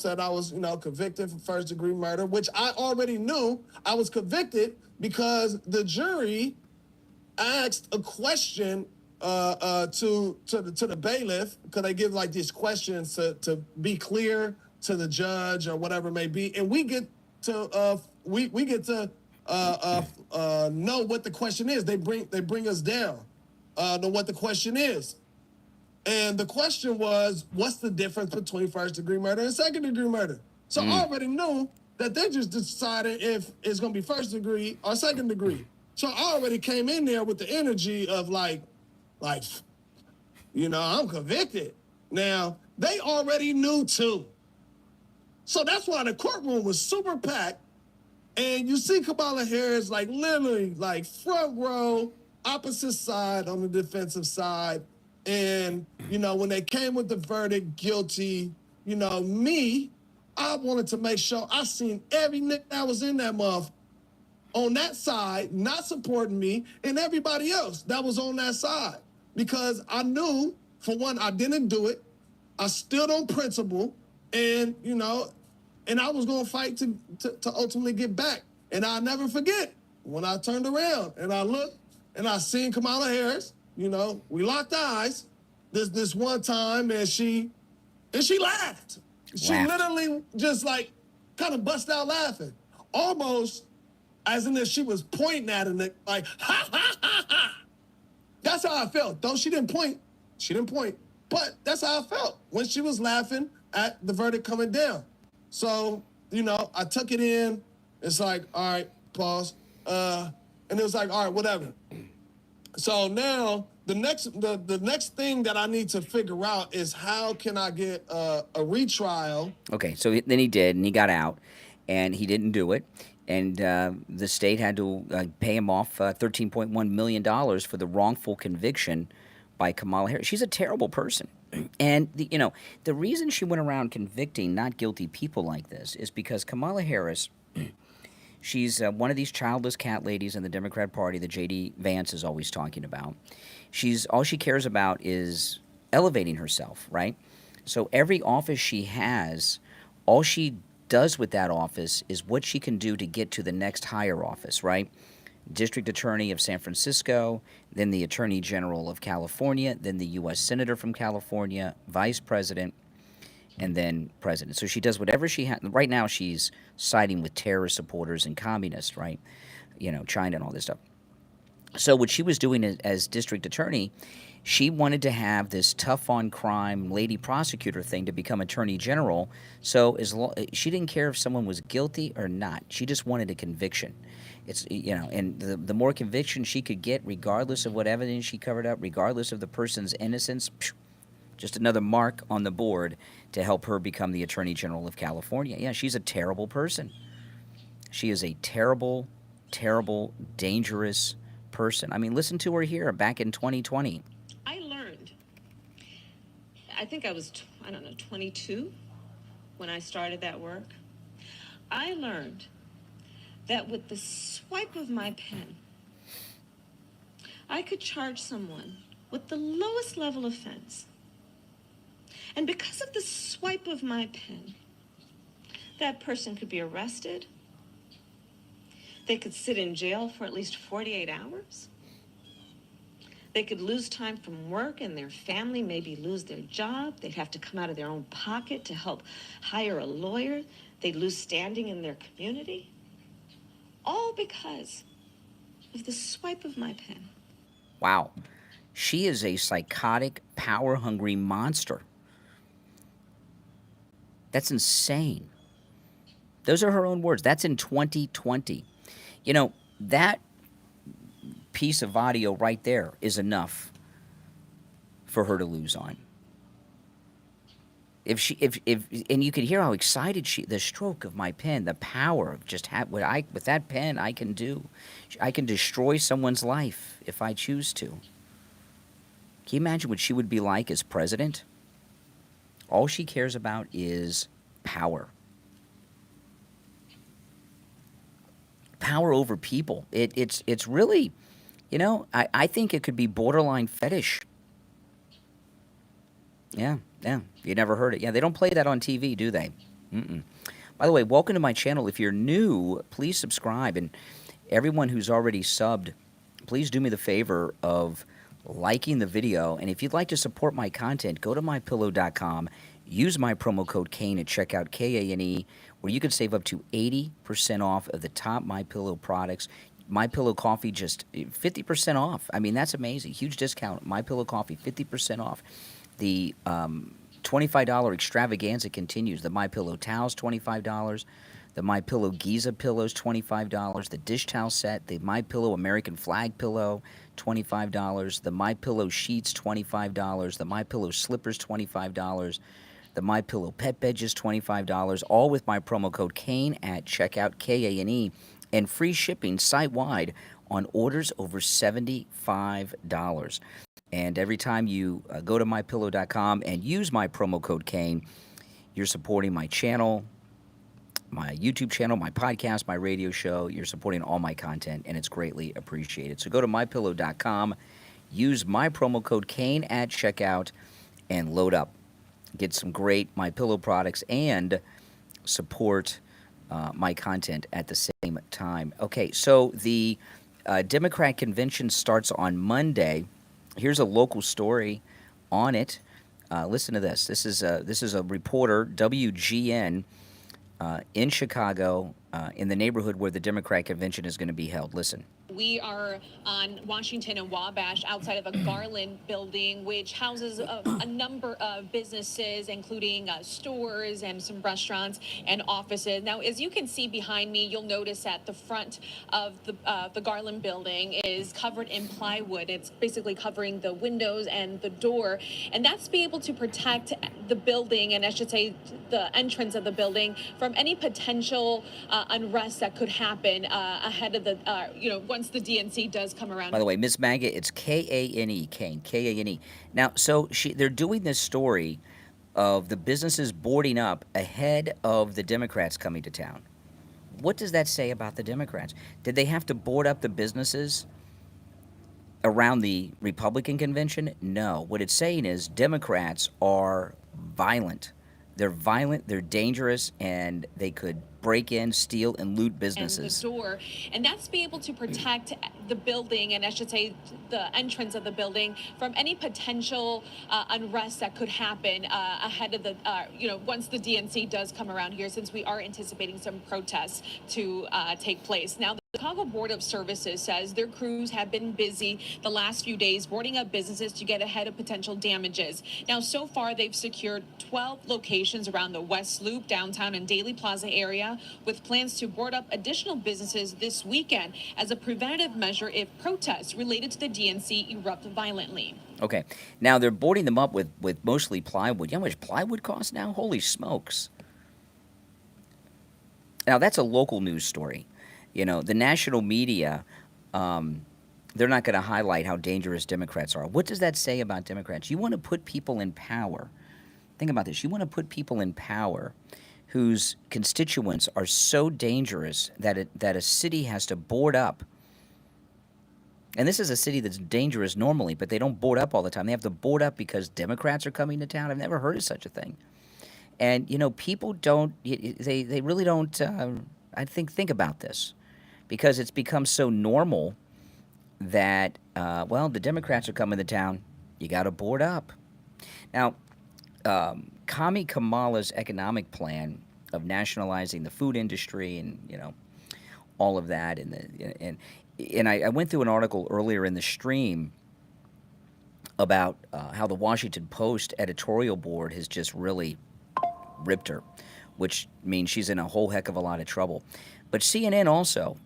J: that I was, convicted for first-degree murder, which I already knew I was convicted because the jury asked a question to the bailiff, because they give like these questions to be clear to the judge or whatever it may be, and we get to know what the question is. They bring us down to what the question is. And the question was, what's the difference between first-degree murder and second-degree murder? So I already knew that they just decided if it's going to be first-degree or second-degree. So I already came in there with the energy of like, you know, I'm convicted. Now, they already knew too. So that's why the courtroom was super packed. And you see Kamala Harris like literally like front row, opposite side on the defensive side. And, you know, when they came with the verdict, guilty, you know, me, I wanted to make sure I seen every nigga that was in that month on that side, not supporting me, and everybody else that was on that side. Because I knew, for one, I didn't do it. I stood on principle, and, you know, and I was going to fight to ultimately get back. And I'll never forget when I turned around and I looked and I seen Kamala Harris. You know, we locked eyes this one time, and she laughed. She literally just like kind of bust out laughing, almost as in if she was pointing at him like ha ha ha ha. That's how I felt. Though she didn't point, but that's how I felt when she was laughing at the verdict coming down. So, you know, I took it in. It's like, all right, pause, and it was like, all right, whatever. So now the next thing that I need to figure out is how can I get a retrial.
A: Okay, so then he did, and he got out, and he didn't do it, and the state had to pay him off $13.1 million for the wrongful conviction by Kamala Harris. She's a terrible person, and the reason she went around convicting not guilty people like this is because Kamala Harris. She's one of these childless cat ladies in the Democrat Party that J.D. Vance is always talking about. All she cares about is elevating herself, right? So every office she has, all she does with that office is what she can do to get to the next higher office, right? District Attorney of San Francisco, then the Attorney General of California, then the U.S. Senator from California, Vice President, and then president. So she does whatever she has. Right now she's siding with terrorist supporters and communists, right? You know, China and all this stuff. So what she was doing as district attorney, she wanted to have this tough-on-crime lady prosecutor thing to become attorney general. So she didn't care if someone was guilty or not. She just wanted a conviction. It's, you know, and the more conviction she could get, regardless of what evidence she covered up, regardless of the person's innocence, just another mark on the board to help her become the Attorney General of California. Yeah, she's a terrible person. She is a terrible, terrible, dangerous person. I mean, listen to her here back in 2020.
B: I learned, I think I was, 22 when I started that work. I learned that with the swipe of my pen, I could charge someone with the lowest level offense. And because of the swipe of my pen, that person could be arrested. They could sit in jail for at least 48 hours. They could lose time from work, and their family maybe lose their job. They'd have to come out of their own pocket to help hire a lawyer. They'd lose standing in their community. All because of the swipe of my pen.
A: Wow. She is a psychotic, power-hungry monster. That's insane. Those are her own words. That's in 2020. You know, that piece of audio right there is enough for her to lose on. If and you could hear how excited the stroke of my pen, the power of just with that pen I can do. I can destroy someone's life if I choose to. Can you imagine what she would be like as president? All she cares about is power. Power over people. It's really, you know, I think it could be borderline fetish. Yeah. You never heard it. Yeah, they don't play that on TV, do they? Mm-mm. By the way, welcome to my channel. If you're new, please subscribe. And everyone who's already subbed, please do me the favor of liking the video. And if you'd like to support my content, go to mypillow.com. Use my promo code Kane at checkout, Kane. where you can save up to 80% off of the top MyPillow products. MyPillow Coffee just 50% off. I mean, that's amazing. Huge discount. MyPillow Coffee 50% off. The $25 extravaganza continues. The MyPillow towels $25. The MyPillow Giza pillows $25. The dish towel set. The MyPillow American flag pillow $25. The MyPillow sheets $25. The MyPillow slippers $25. The MyPillow pet bed is $25. All with my promo code Kane at checkout, Kane. And free shipping site-wide on orders over $75. And every time you go to MyPillow.com and use my promo code Kane, you're supporting my channel, my YouTube channel, my podcast, my radio show. You're supporting all my content, and it's greatly appreciated. So go to MyPillow.com, use my promo code Kane at checkout, and load up. Get some great MyPillow products and support my content at the same time. Okay, so the Democrat convention starts on Monday. Here's a local story on it. Listen to this. This is a reporter, WGN, in Chicago, in the neighborhood where the Democrat convention is going to be held. Listen.
K: We are on Washington and Wabash outside of a Garland building, which houses a number of businesses, including stores and some restaurants and offices. Now, as you can see behind me, you'll notice that the front of the Garland building is covered in plywood. It's basically covering the windows and the door, and that's to be able to protect the building, and I should say the entrance of the building, from any potential unrest that could happen ahead of the, once the DNC does come around.
A: By the way, Miss Maggot, it's Kane, Kane, Kane. Now, so they're doing this story of the businesses boarding up ahead of the Democrats coming to town. What does that say about the Democrats? Did they have to board up the businesses around the Republican convention? No. What it's saying is Democrats are violent. They're violent, they're dangerous, and they could break in, steal, and loot businesses.
K: And the door, and that's to be able to protect the building, and I should say the entrance of the building, from any potential unrest that could happen ahead of the, once the DNC does come around here, since we are anticipating some protests to take place. Now, the Chicago Board of Services says their crews have been busy the last few days boarding up businesses to get ahead of potential damages. Now, so far, they've secured 12 locations around the West Loop, downtown, and Daly Plaza area, with plans to board up additional businesses this weekend as a preventative measure if protests related to the DNC erupt violently.
A: Okay. Now, they're boarding them up with mostly plywood. You know how much plywood costs now? Holy smokes. Now, that's a local news story. You know, the national media, they're not going to highlight how dangerous Democrats are. What does that say about Democrats? You want to put people in power. Think about this. You want to put people in power whose constituents are so dangerous that a city has to board up. And this is a city that's dangerous normally, but they don't board up all the time. They have to board up because Democrats are coming to town. I've never heard of such a thing. And, people don't, they really don't, think about this. Because it's become so normal that, the Democrats are coming to town. You got to board up. Now, Commie Kamala's economic plan of nationalizing the food industry and, all of that. And I went through an article earlier in the stream about how the Washington Post editorial board has just really ripped her, which means she's in a whole heck of a lot of trouble. But CNN also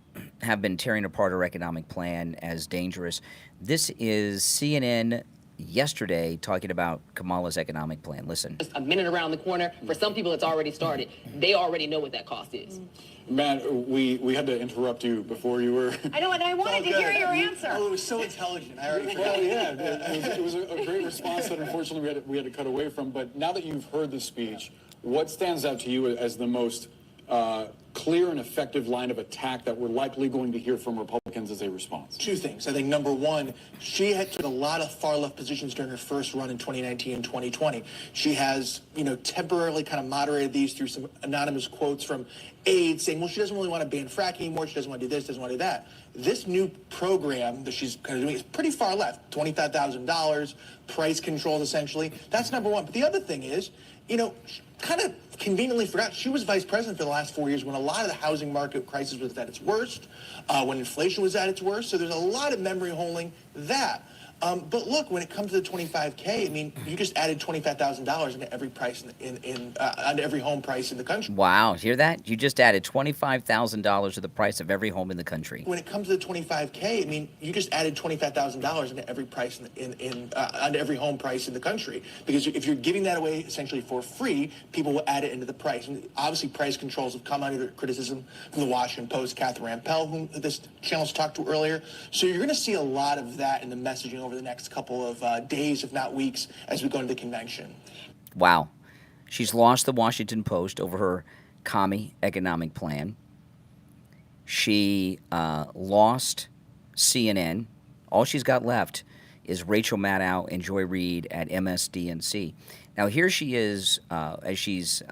A: have been tearing apart her economic plan as dangerous. This is CNN yesterday talking about Kamala's economic plan. Listen.
L: Just a minute around the corner. For some people, it's already started. They already know what that cost is.
M: Man, we had to interrupt you before you were...
E: I know, and I wanted to hear your answer.
D: Oh, it was so intelligent. I already
M: Well, yeah, it was a great response that unfortunately we had to cut away from. But now that you've heard the speech, what stands out to you as the most clear and effective line of attack that we're likely going to hear from Republicans as a response?
N: Two things. I think number one, she had took a lot of far left positions during her first run in 2019 and 2020. She has, temporarily kind of moderated these through some anonymous quotes from aides saying, well, she doesn't really want to ban fracking anymore. She doesn't want to do this, doesn't want to do that. This new program that she's kind of doing is pretty far left, $25,000, price controls essentially. That's number one. But the other thing is, kind of conveniently forgot she was vice president for the last 4 years when a lot of the housing market crisis was at its worst, when inflation was at its worst. So there's a lot of memory holding that. But look, when it comes to the 25K, I mean, you just added $25,000 into every price on every home price in the country.
A: Wow, hear that? You just added $25,000 to the price of every home in the country.
N: When it comes to the 25K, I mean, you just added $25,000 into every price on every home price in the country. Because if you're giving that away essentially for free, people will add it into the price. And obviously, price controls have come under criticism from the Washington Post, Catherine Rampell, whom this channel's talked to earlier. So you're going to see a lot of that in the messaging over the next couple of days, if not weeks, as we go into the convention.
A: Wow. She's lost the Washington Post over her commie economic plan. She lost CNN. All she's got left is Rachel Maddow and Joy Reid at MSNBC. Now, here she is as she's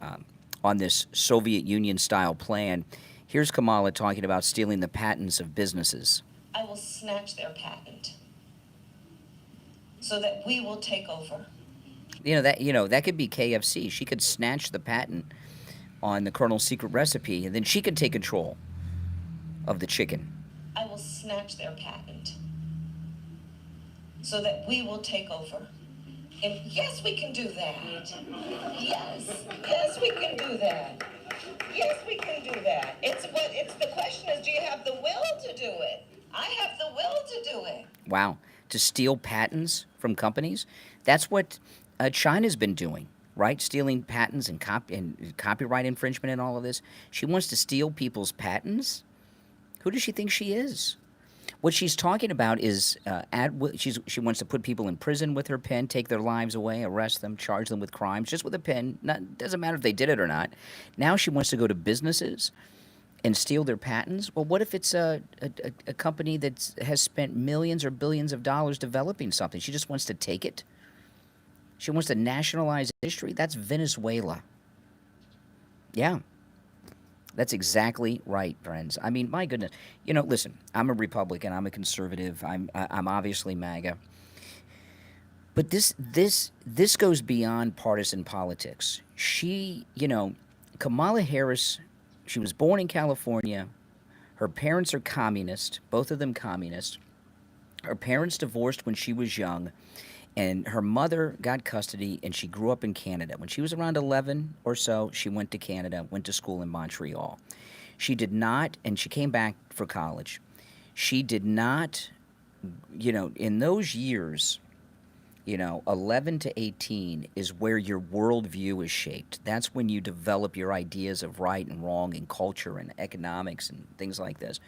A: on this Soviet Union-style plan. Here's Kamala talking about stealing the patents of businesses.
G: I will snatch their patent so that we will take over.
A: That could be KFC. She could snatch the patent on the Colonel's secret recipe, and then she could take control of the chicken.
G: I will snatch their patent so that we will take over. And yes, we can do that. Yes, we can do that. Yes, we can do that. It's the question is, do you have the will to do it? I have the will to do it.
A: Wow. To steal patents from companies? That's what China's been doing, right? Stealing patents and copyright infringement and all of this. She wants to steal people's patents? Who does she think she is? What she's talking about is she wants to put people in prison with her pen, take their lives away, arrest them, charge them with crimes, just with a pen. Doesn't matter if they did it or not. Now she wants to go to businesses and steal their patents. Well, what if it's a company that has spent millions or billions of dollars developing something? She just wants to take it. She wants to nationalize industry. That's Venezuela. Yeah. That's exactly right, friends. I mean, my goodness. Listen, I'm a Republican. I'm a conservative. I'm obviously MAGA. But this goes beyond partisan politics. Kamala Harris, she was born in California. Her parents are communist, both of them communist. Her parents divorced when she was young, and her mother got custody, and she grew up in Canada. When she was around 11 or so, she went to Canada, went to school in Montreal. She did not, and she came back for college. She did not, in those years, 11 to 18 is where your worldview is shaped. That's when you develop your ideas of right and wrong and culture and economics and things like this.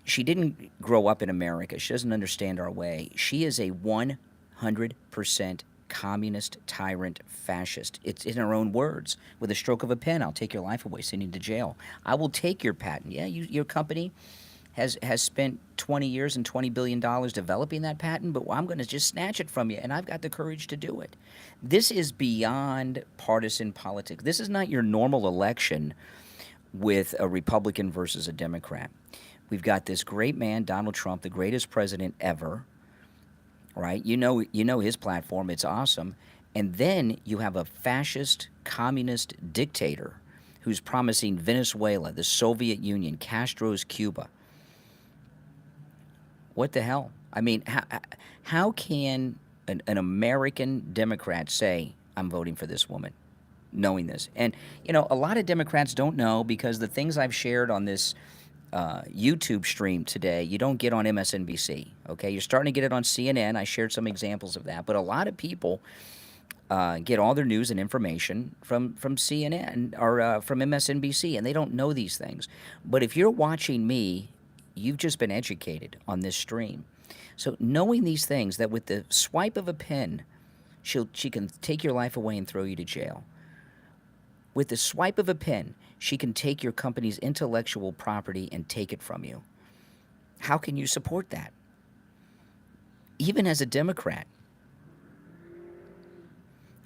A: She didn't grow up in America. She doesn't understand our way. She is a 100% communist, tyrant, fascist. It's in her own words. With a stroke of a pen, I'll take your life away, send you to jail. I will take your patent. Yeah, your company has spent 20 years and $20 billion developing that patent, but I'm going to just snatch it from you, and I've got the courage to do it. This is beyond partisan politics. This is not your normal election with a Republican versus a Democrat. We've got this great man, Donald Trump, the greatest president ever, right? You know his platform. It's awesome. And then you have a fascist, communist dictator who's promising Venezuela, the Soviet Union, Castro's Cuba. What the hell? I mean, how can an American Democrat say, I'm voting for this woman, knowing this? And, a lot of Democrats don't know because the things I've shared on this YouTube stream today, you don't get on MSNBC, okay? You're starting to get it on CNN. I shared some examples of that. But a lot of people get all their news and information from CNN or from MSNBC, and they don't know these things. But if you're watching me, you've just been educated on this stream. So knowing these things, that with the swipe of a pen, she can take your life away and throw you to jail. With the swipe of a pen, she can take your company's intellectual property and take it from you. How can you support that? Even as a Democrat.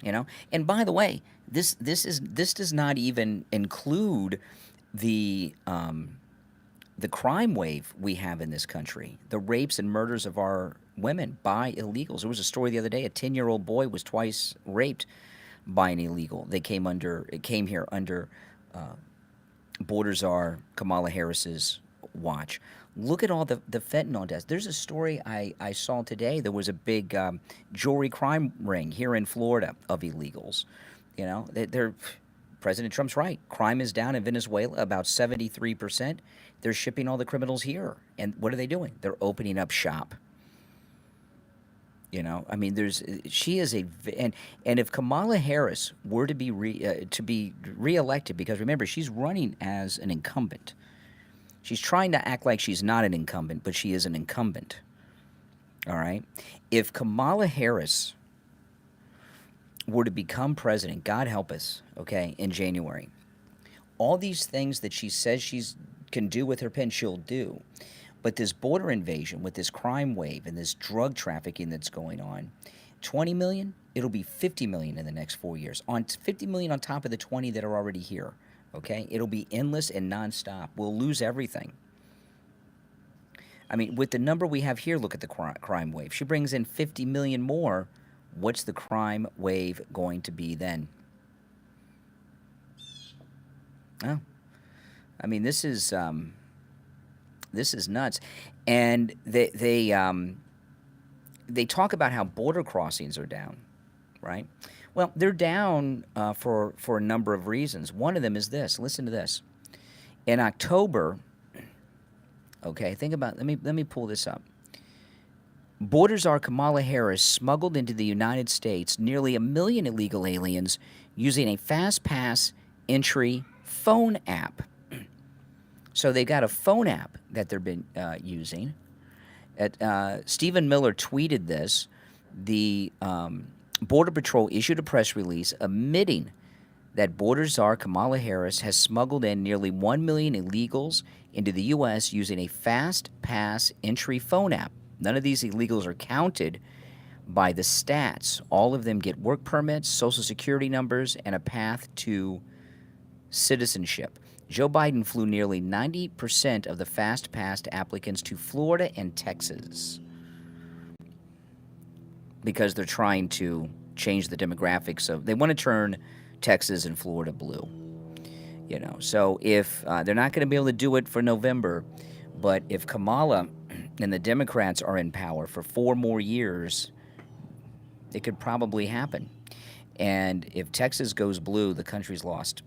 A: And by the way, this does not even include the crime wave we have in this country, the rapes and murders of our women by illegals. There was a story the other day, a 10-year-old boy was twice raped by an illegal. It came here under border czar Kamala Harris's watch. Look at all the fentanyl deaths. There's a story I saw today. There was a big jewelry crime ring here in Florida of illegals. You know, President Trump's right. Crime is down in Venezuela about 73%. They're shipping all the criminals here. And what are they doing? They're opening up shop. You know, I mean, she is and if Kamala Harris were to be reelected, because remember, she's running as an incumbent. She's trying to act like she's not an incumbent, but she is an incumbent. All right? If Kamala Harris were to become president, God help us, okay, in January, all these things that she says she can do with her pen, she'll do. But this border invasion with this crime wave and this drug trafficking that's going on, 20 million, it'll be 50 million in the next 4 years. On 50 million on top of the 20 that are already here, okay? It'll be endless and nonstop. We'll lose everything. I mean, with the number we have here, look at the crime wave. She brings in 50 million more. What's the crime wave going to be then? Oh, I mean, this is nuts. And they talk about how border crossings are down, right? Well, they're down for a number of reasons. One of them is this. Listen to this. In October, okay, think about, let me pull this up. Border czar Kamala Harris smuggled into the United States nearly 1 million illegal aliens using a fast pass entry phone app. So they got a phone app that they've been using. Stephen Miller tweeted this. The Border Patrol issued a press release admitting that border czar Kamala Harris has smuggled in nearly 1 million illegals into the U.S. using a fast pass entry phone app. None of these illegals are counted by the stats. All of them get work permits, social security numbers, and a path to citizenship. Joe Biden flew nearly 90% of the fast pass applicants to Florida and Texas because they're trying to change the demographics of. They want to turn Texas and Florida blue. You know, so if they're not going to be able to do it for November, but if Kamala and the Democrats are in power for 4 more years, it could probably happen. And if Texas goes blue, the country's lost.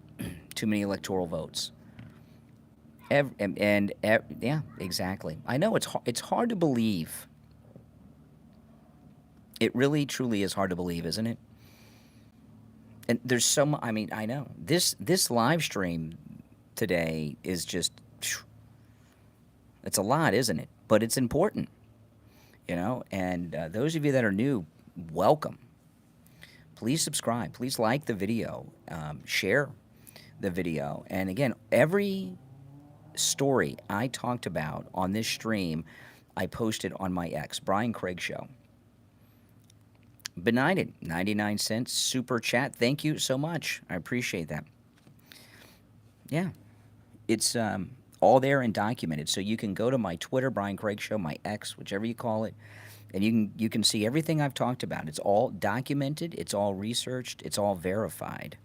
A: Too many electoral votes. Yeah, exactly. I know it's hard to believe. It really, truly is hard to believe, isn't it? And there's so much. I mean, I know this live stream today is just. It's a lot, isn't it? But it's important, you know. And those of you that are new, welcome. Please subscribe. Please like the video. Share the video. And again, every story I talked about on this stream, I posted on my X, Brian Craig Show. Benighted, 99 cents super chat. Thank you so much. I appreciate that. Yeah, it's all there and documented. So you can go to my Twitter, Brian Craig Show, my X, whichever you call it, and you can see everything I've talked about. It's all documented. It's all researched. It's all verified.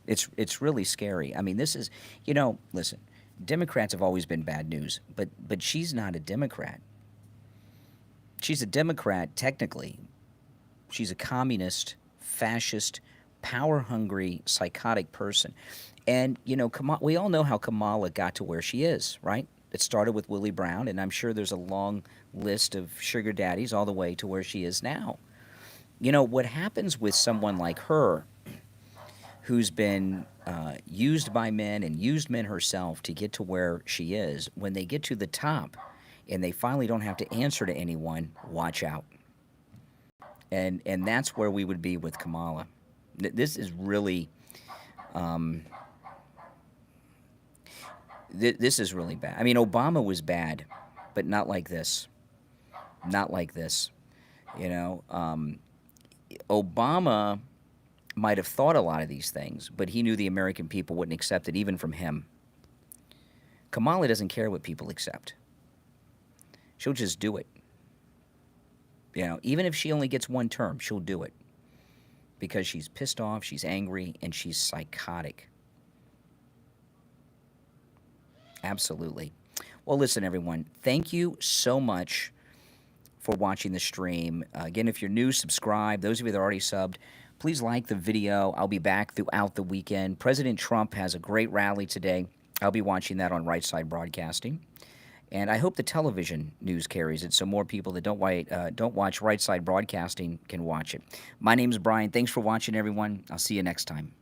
A: It's really scary. I mean, this is, you know, listen, Democrats have always been bad news, but she's not a Democrat. She's a Democrat, technically. She's a communist, fascist, power-hungry, psychotic person. And, you know, we all know how Kamala got to where she is, right? It started with Willie Brown, and I'm sure there's a long list of sugar daddies all the way to where she is now. You know, what happens with someone like her, who's been used by men and used men herself to get to where she is, when they get to the top and they finally don't have to answer to anyone, watch out. And that's where we would be with Kamala. This is really, this is really bad. I mean, Obama was bad, but not like this. Not like this. You know, Obama might have thought a lot of these things, but he knew the American people wouldn't accept it even from him. Kamala doesn't care what people accept. She'll just do it. You know, even if she only gets 1 term, she'll do it. because she's pissed off, she's angry, and she's psychotic. Absolutely. Well, listen, everyone, thank you so much for watching the stream. Again, if you're new, subscribe. Those of you that are already subbed, please like the video. I'll be back throughout the weekend. President Trump has a great rally today. I'll be watching that on Right Side Broadcasting. And I hope the television news carries it so more people that don't watch Right Side Broadcasting can watch it. My name is Brian. Thanks for watching, everyone. I'll see you next time.